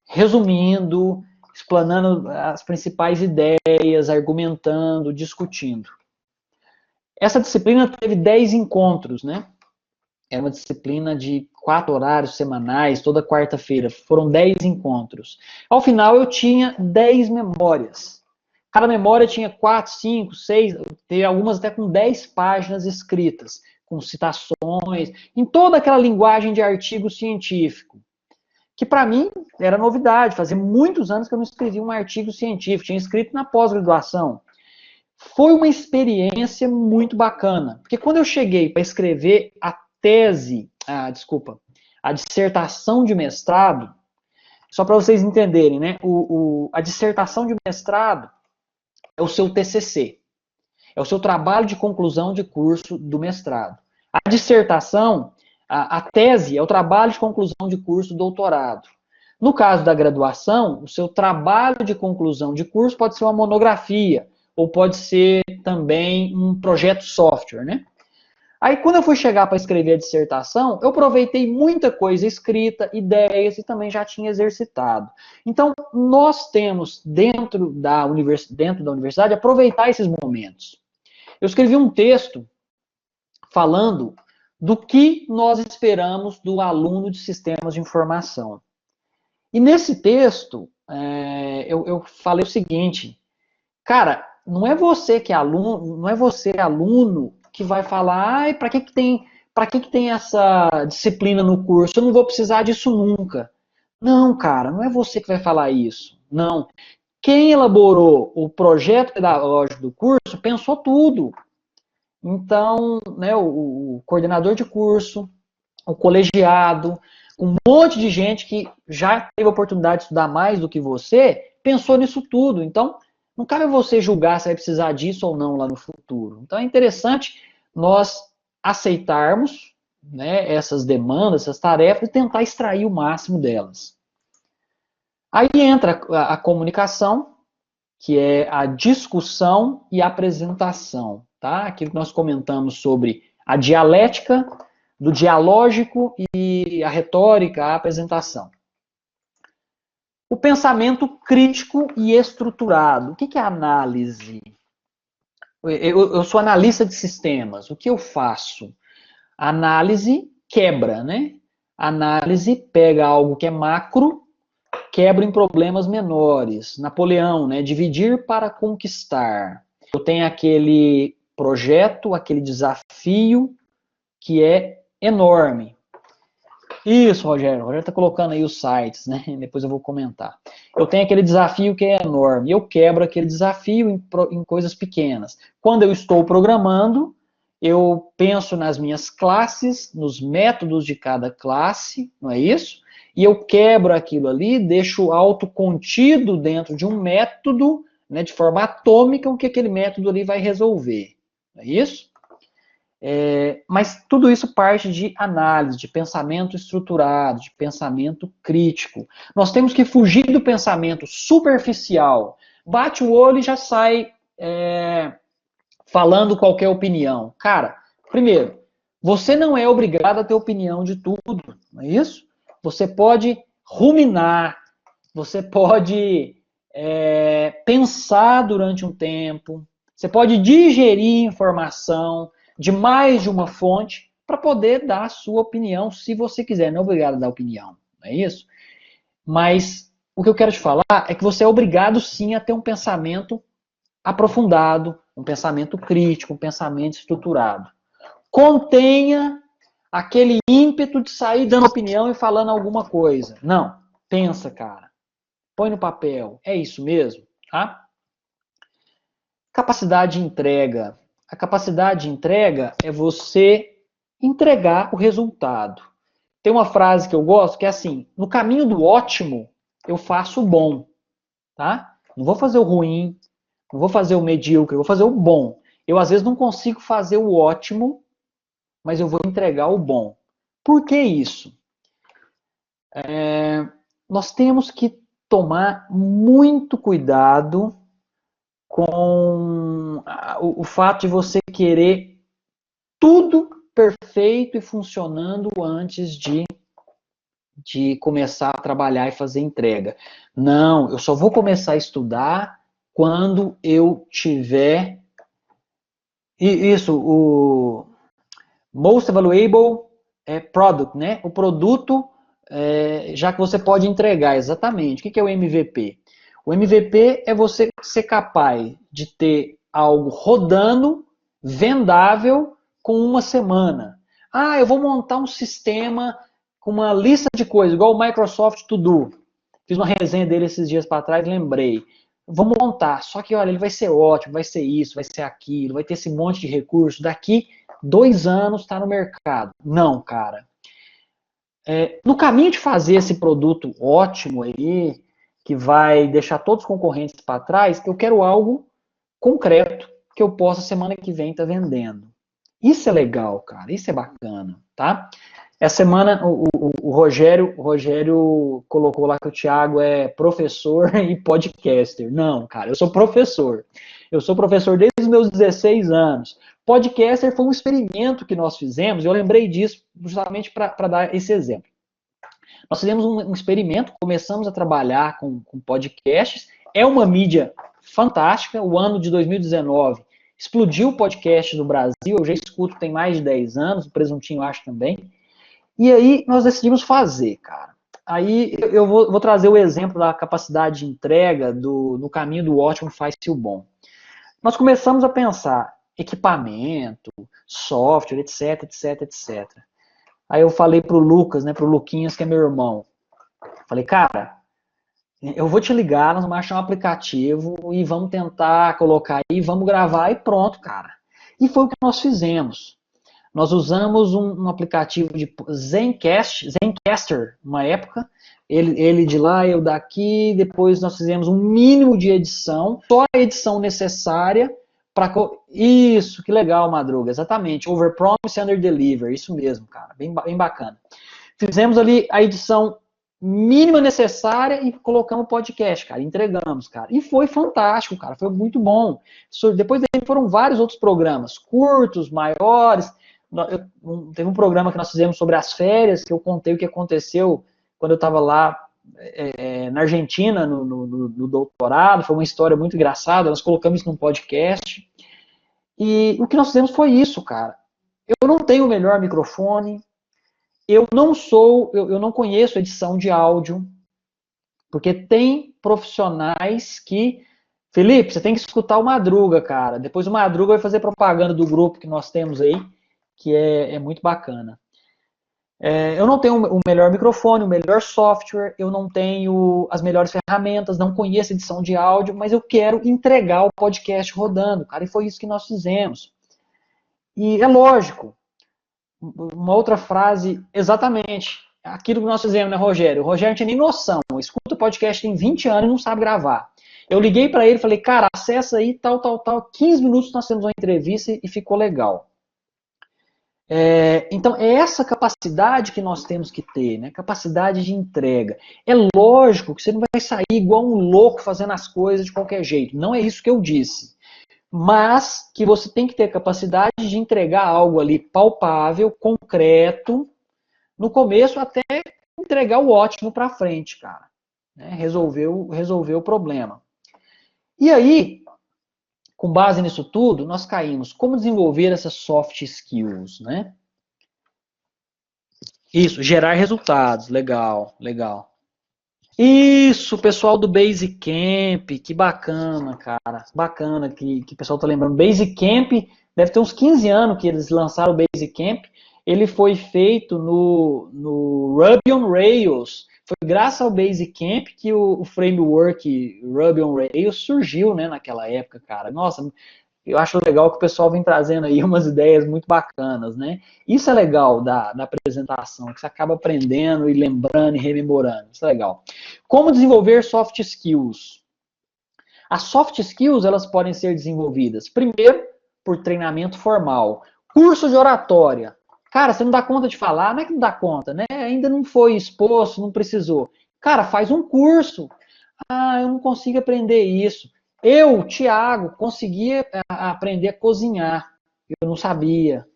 Speaker 1: resumindo, explanando as principais ideias, argumentando, discutindo. Essa disciplina teve 10 encontros, né? É uma disciplina de 4 horários semanais, toda quarta-feira. Foram 10 encontros. Ao final, eu tinha 10 memórias. Cada memória tinha 4, 5, 6, tem algumas até com 10 páginas escritas, com citações, em toda aquela linguagem de artigo científico. Que para mim era novidade. Fazia muitos anos que eu não escrevia um artigo científico. Tinha escrito na pós-graduação. Foi uma experiência muito bacana, porque quando eu cheguei para escrever a dissertação de mestrado, só para vocês entenderem, né? A dissertação de mestrado é o seu TCC, é o seu trabalho de conclusão de curso do mestrado. A dissertação, a tese, é o trabalho de conclusão de curso do doutorado. No caso da graduação, o seu trabalho de conclusão de curso pode ser uma monografia, ou pode ser também um projeto software, né? Aí, quando eu fui chegar para escrever a dissertação, eu aproveitei muita coisa escrita, ideias, e também já tinha exercitado. Então, nós temos, dentro da universidade, aproveitar esses momentos. Eu escrevi um texto falando do que nós esperamos do aluno de sistemas de informação. E nesse texto, eu falei o seguinte, cara, não é você que é aluno, não é você aluno que vai falar, ai, para que tem essa disciplina no curso? Eu não vou precisar disso nunca. Não, cara, não é você que vai falar isso. Não. Quem elaborou o projeto pedagógico do curso pensou tudo. Então, né, o coordenador de curso, o colegiado, um monte de gente que já teve a oportunidade de estudar mais do que você, pensou nisso tudo. Então, não cabe a você julgar se vai precisar disso ou não lá no futuro. Então, é interessante nós aceitarmos, né, essas demandas, essas tarefas e tentar extrair o máximo delas. Aí entra a comunicação, que é a discussão e a apresentação, tá? Aquilo que nós comentamos sobre a dialética, do dialógico e a retórica, a apresentação. O pensamento crítico e estruturado. O que é análise? Eu sou analista de sistemas. O que eu faço? Análise quebra, né? Análise pega algo que é macro, quebra em problemas menores. Napoleão, né? Dividir para conquistar. Eu tenho aquele projeto, aquele desafio que é enorme. Isso, Rogério. O Rogério está colocando aí os sites, né? Depois eu vou comentar. Eu tenho aquele desafio que é enorme. Eu quebro aquele desafio em coisas pequenas. Quando eu estou programando, eu penso nas minhas classes, nos métodos de cada classe, não é isso? E eu quebro aquilo ali, deixo autocontido dentro de um método, né, de forma atômica, o que aquele método ali vai resolver. Não é isso? Mas tudo isso parte de análise, de pensamento estruturado, de pensamento crítico. Nós temos que fugir do pensamento superficial. Bate o olho e já sai falando qualquer opinião. Cara, primeiro, você não é obrigado a ter opinião de tudo, não é isso? Você pode ruminar, você pode pensar durante um tempo, você pode digerir informação de mais de uma fonte para poder dar a sua opinião, se você quiser. Não é obrigado a dar opinião, não é isso? Mas o que eu quero te falar é que você é obrigado sim a ter um pensamento aprofundado, um pensamento crítico, um pensamento estruturado. Contenha aquele ímpeto de sair dando opinião e falando alguma coisa. Não, pensa, cara. Põe no papel. É isso mesmo, tá? Capacidade de entrega. A capacidade de entrega é você entregar o resultado. Tem uma frase que eu gosto que é assim: no caminho do ótimo, eu faço o bom, tá? Não vou fazer o ruim, não vou fazer o medíocre, eu vou fazer o bom. Eu às vezes não consigo fazer o ótimo, mas eu vou entregar o bom. Por que isso? Nós temos que tomar muito cuidado com o fato de você querer tudo perfeito e funcionando antes de começar a trabalhar e fazer entrega. Não, eu só vou começar a estudar quando eu tiver isso, o Most Valuable Product, né? O produto já que você pode entregar, exatamente. O que é o MVP? O MVP é você ser capaz de ter algo rodando, vendável, com uma semana. Ah, eu vou montar um sistema com uma lista de coisas, igual o Microsoft To Do. Fiz uma resenha dele esses dias para trás, lembrei. Vou montar, só que olha, ele vai ser ótimo, vai ser isso, vai ser aquilo, vai ter esse monte de recursos. Daqui 2 anos está no mercado. Não, cara. No caminho de fazer esse produto ótimo aí, que vai deixar todos os concorrentes para trás, eu quero algo concreto que eu possa semana que vem estar vendendo. Isso é legal, cara. Isso é bacana, tá? Essa semana o Rogério colocou lá que o Thiago é professor e podcaster. Não, cara, eu sou professor. Eu sou professor desde os meus 16 anos. Podcaster foi um experimento que nós fizemos, eu lembrei disso justamente para dar esse exemplo. Nós fizemos um experimento, começamos a trabalhar com podcasts, é uma mídia fantástica, o ano de 2019 explodiu o podcast no Brasil, eu já escuto tem mais de 10 anos, o Presuntinho acho também, e aí nós decidimos fazer, cara. Aí eu vou trazer o exemplo da capacidade de entrega no caminho do ótimo faz-se o bom. Nós começamos a pensar equipamento, software, etc, etc, etc. Aí eu falei pro Lucas, né, pro Luquinhas, que é meu irmão. Falei, cara, eu vou te ligar, nós vamos achar um aplicativo e vamos tentar colocar aí, vamos gravar e pronto, cara. E foi o que nós fizemos. Nós usamos um aplicativo de Zencastr, uma época, ele de lá, eu daqui, depois nós fizemos um mínimo de edição, só a edição necessária para... Isso, que legal, Madruga, exatamente, over promise under deliver, isso mesmo, cara, bem bacana. Fizemos ali a edição mínima necessária e colocamos o podcast, cara, entregamos, cara, e foi fantástico, cara, foi muito bom. Depois daí foram vários outros programas, curtos, maiores. Teve um programa que nós fizemos sobre as férias, que eu contei o que aconteceu quando eu estava lá na Argentina, no doutorado, foi uma história muito engraçada, nós colocamos isso num podcast, e o que nós fizemos foi isso, cara. Eu não tenho o melhor microfone, eu não conheço edição de áudio, porque tem profissionais que... Felipe, você tem que escutar o Madruga, cara. Depois o Madruga vai fazer propaganda do grupo que nós temos aí, que é muito bacana. Eu não tenho o melhor microfone, o melhor software, eu não tenho as melhores ferramentas, não conheço edição de áudio, mas eu quero entregar o podcast rodando, cara, e foi isso que nós fizemos. E é lógico, uma outra frase, exatamente, aquilo que nós fizemos, né, Rogério? O Rogério não tinha nem noção, escuta o podcast tem 20 anos e não sabe gravar. Eu liguei para ele e falei, cara, acessa aí, tal, 15 minutos nós temos uma entrevista e ficou legal. Então, é essa capacidade que nós temos que ter, né? Capacidade de entrega. É lógico que você não vai sair igual um louco fazendo as coisas de qualquer jeito. Não é isso que eu disse. Mas que você tem que ter capacidade de entregar algo ali palpável, concreto, no começo até entregar o ótimo para frente, cara. Né? Resolver o problema. E aí, com base nisso tudo, nós caímos. Como desenvolver essas soft skills, né? Isso, gerar resultados. Legal, legal. Isso, pessoal do Basecamp, que bacana, cara. Bacana que o pessoal tá lembrando. Basecamp, deve ter uns 15 anos que eles lançaram o Basecamp. Ele foi feito no Ruby on Rails. Foi graças ao Basecamp que o framework Ruby on Rails surgiu, né, naquela época, cara. Nossa, eu acho legal que o pessoal vem trazendo aí umas ideias muito bacanas, né? Isso é legal da apresentação, que você acaba aprendendo e lembrando e rememorando. Isso é legal. Como desenvolver soft skills? As soft skills, elas podem ser desenvolvidas, primeiro, por treinamento formal. Curso de oratória. Cara, você não dá conta de falar? Não é que não dá conta, né? Ainda não foi exposto, não precisou. Cara, faz um curso. Ah, eu não consigo aprender isso. Eu, Thiago, conseguia aprender a cozinhar. Eu não sabia.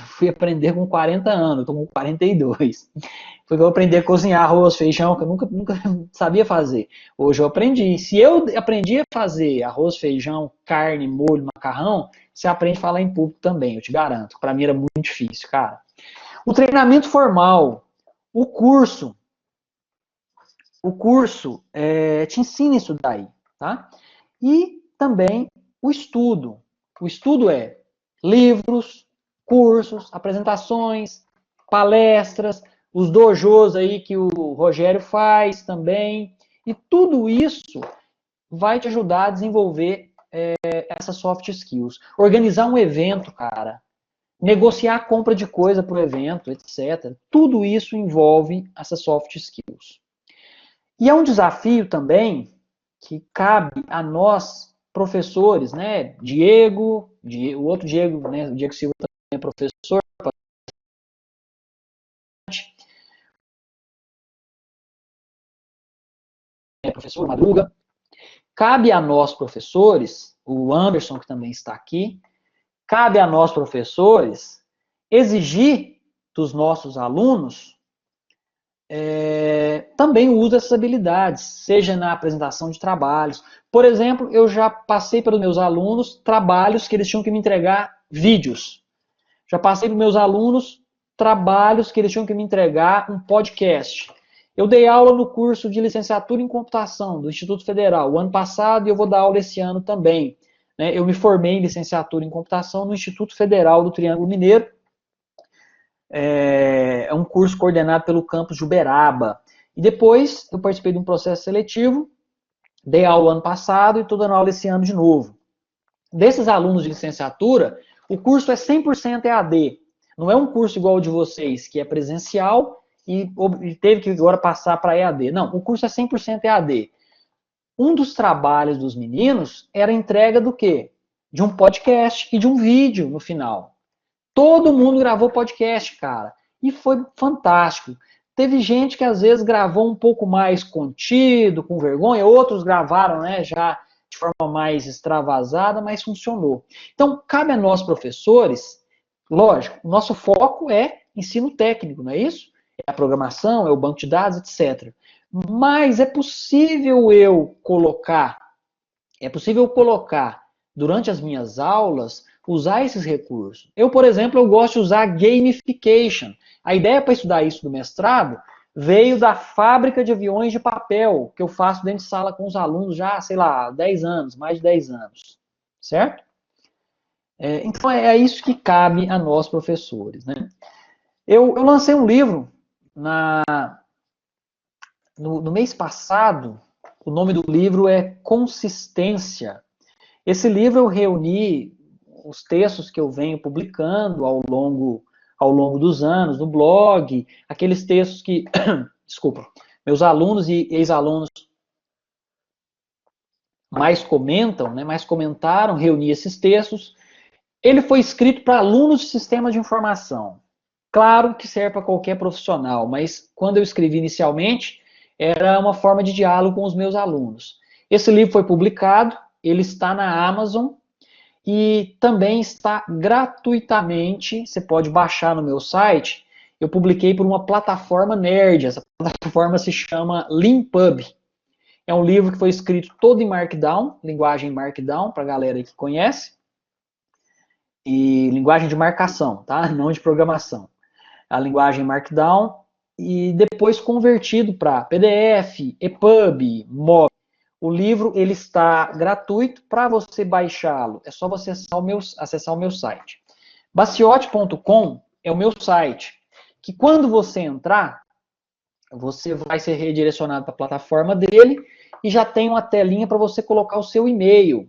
Speaker 1: Fui aprender com 40 anos, estou com 42. Fui aprender a cozinhar arroz, feijão, que eu nunca sabia fazer. Hoje eu aprendi. Se eu aprendi a fazer arroz, feijão, carne, molho, macarrão, você aprende a falar em público também, eu te garanto. Para mim era muito difícil, cara. O treinamento formal, o curso te ensina isso daí, tá? E também o estudo. O estudo é livros, cursos, apresentações, palestras, os dojos aí que o Rogério faz também. E tudo isso vai te ajudar a desenvolver essas soft skills. Organizar um evento, cara. Negociar a compra de coisa para o evento, etc. Tudo isso envolve essas soft skills. E é um desafio também que cabe a nós, professores, né? O outro Diego, né? O Diego Silva também é professor. É professor Madruga. Cabe a nós, professores, o Anderson, que também está aqui, cabe a nós, professores, exigir dos nossos alunos também o uso dessas habilidades, seja na apresentação de trabalhos. Por exemplo, eu já passei para os meus alunos trabalhos que eles tinham que me entregar vídeos. Já passei para os meus alunos trabalhos que eles tinham que me entregar um podcast. Eu dei aula no curso de licenciatura em computação do Instituto Federal o ano passado e eu vou dar aula esse ano também. Eu me formei em licenciatura em computação no Instituto Federal do Triângulo Mineiro. É um curso coordenado pelo campus de Uberaba. E depois eu participei de um processo seletivo, dei aula ano passado e estou dando aula esse ano de novo. Desses alunos de licenciatura, o curso é 100% EAD. Não é um curso igual ao de vocês, que é presencial e teve que agora passar para EAD. Não, o curso é 100% EAD. Um dos trabalhos dos meninos era a entrega do quê? De um podcast e de um vídeo no final. Todo mundo gravou podcast, cara. E foi fantástico. Teve gente que às vezes gravou um pouco mais contido, com vergonha. Outros gravaram, já de forma mais extravasada, mas funcionou. Então, cabe a nós, professores, lógico, nosso foco é ensino técnico, não é isso? É a programação, é o banco de dados, etc. Mas é possível eu colocar durante as minhas aulas, usar esses recursos. Eu, por exemplo, eu gosto de usar gamification. A ideia para estudar isso do mestrado veio da fábrica de aviões de papel, que eu faço dentro de sala com os alunos já, sei lá, 10 anos, mais de 10 anos. Certo? Então é isso que cabe a nós, professores. Né? Eu lancei um livro no mês passado. O nome do livro é Consistência. Esse livro eu reuni os textos que eu venho publicando ao longo dos anos, no blog, aqueles textos que, desculpa, meus alunos e ex-alunos mais comentam, mais comentaram, reuni esses textos. Ele foi escrito para alunos de sistemas de informação. Claro que serve para qualquer profissional, mas quando eu escrevi inicialmente, era uma forma de diálogo com os meus alunos. Esse livro foi publicado, ele está na Amazon e também está gratuitamente, você pode baixar no meu site. Eu publiquei por uma plataforma nerd, essa plataforma se chama Leanpub. É um livro que foi escrito todo em Markdown, linguagem Markdown, para a galera que conhece, e linguagem de marcação, tá? Não de programação. A linguagem Markdown, e depois convertido para PDF, EPUB, MOB. O livro ele está gratuito. Para você baixá-lo, é só você acessar o meu site. Baciote.com é o meu site, que quando você entrar, você vai ser redirecionado para a plataforma dele e já tem uma telinha para você colocar o seu e-mail.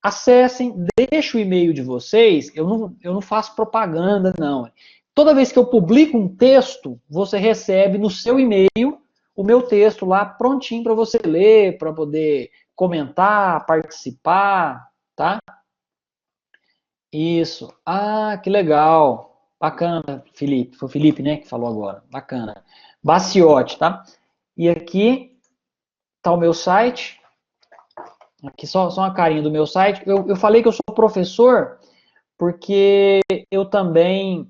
Speaker 1: Acessem, deixe o e-mail de vocês. Eu não faço propaganda, não. Toda vez que eu publico um texto, você recebe no seu e-mail o meu texto lá prontinho para você ler, para poder comentar, participar, tá? Isso. Ah, que legal. Bacana, Felipe. Foi o Felipe, né, que falou agora. Bacana. Baciote, tá? E aqui tá o meu site. Aqui só uma carinha do meu site. Eu falei que eu sou professor porque eu também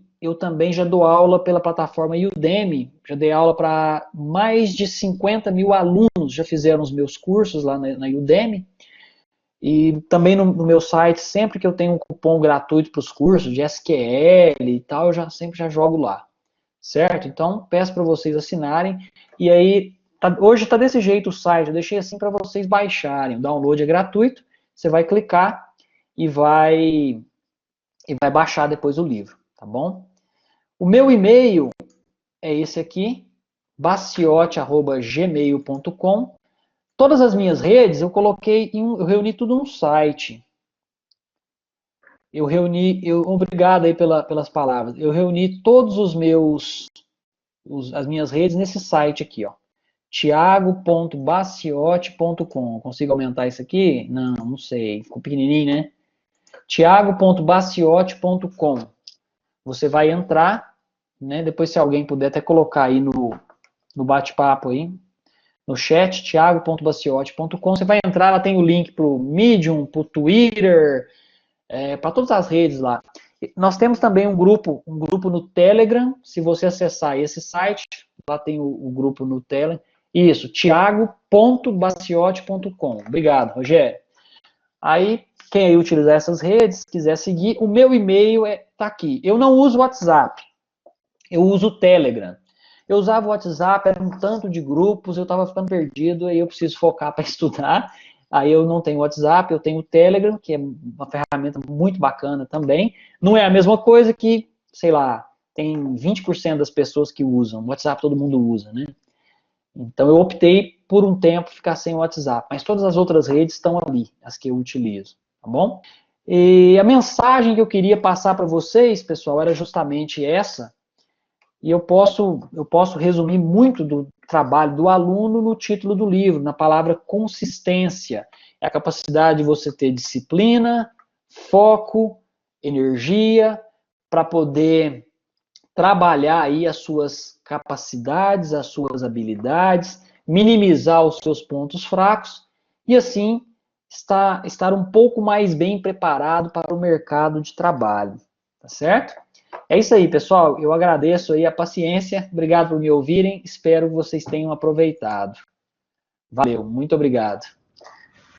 Speaker 1: já dou aula pela plataforma Udemy, já dei aula para mais de 50 mil alunos, já fizeram os meus cursos lá na Udemy, e também no meu site, sempre que eu tenho um cupom gratuito para os cursos de SQL e tal, eu sempre já jogo lá, certo? Então, peço para vocês assinarem, e aí, hoje está desse jeito o site, eu deixei assim para vocês baixarem, o download é gratuito, você vai clicar e vai baixar depois o livro, tá bom? O meu e-mail é esse aqui, baciote@gmail.com. Todas as minhas redes eu eu reuni tudo no site. Obrigado aí pelas palavras. Eu reuni todos as minhas redes nesse site aqui, ó. Thiago.baciote.com. Consigo aumentar isso aqui? Não sei. Ficou pequenininho, né? Thiago.baciote.com. Você vai entrar, né? Depois, se alguém puder até colocar aí no bate-papo aí, no chat, thiago.baciote.com. Você vai entrar, ela tem o link para o Medium, para o Twitter, para todas as redes lá. Nós temos também um grupo no Telegram. Se você acessar esse site, lá tem o grupo no Telegram. Isso, thiago.baciotti.com. Obrigado, Rogério. Aí, quem aí utilizar essas redes, quiser seguir, o meu e-mail tá aqui. Eu não uso o WhatsApp, eu uso o Telegram. Eu usava o WhatsApp, era um tanto de grupos, eu estava ficando perdido, aí eu preciso focar para estudar. Aí eu não tenho WhatsApp, eu tenho o Telegram, que é uma ferramenta muito bacana também. Não é a mesma coisa que, sei lá, tem 20% das pessoas que usam. O WhatsApp todo mundo usa, né? Então eu optei por um tempo ficar sem o WhatsApp, mas todas as outras redes estão ali, as que eu utilizo, tá bom? E a mensagem que eu queria passar para vocês, pessoal, era justamente essa, e eu posso resumir muito do trabalho do aluno no título do livro, na palavra consistência. É a capacidade de você ter disciplina, foco, energia, para poder trabalhar aí as suas capacidades, as suas habilidades, minimizar os seus pontos fracos e assim estar um pouco mais bem preparado para o mercado de trabalho, tá certo? É isso aí, pessoal. Eu agradeço aí a paciência. Obrigado por me ouvirem. Espero que vocês tenham aproveitado. Valeu, muito obrigado.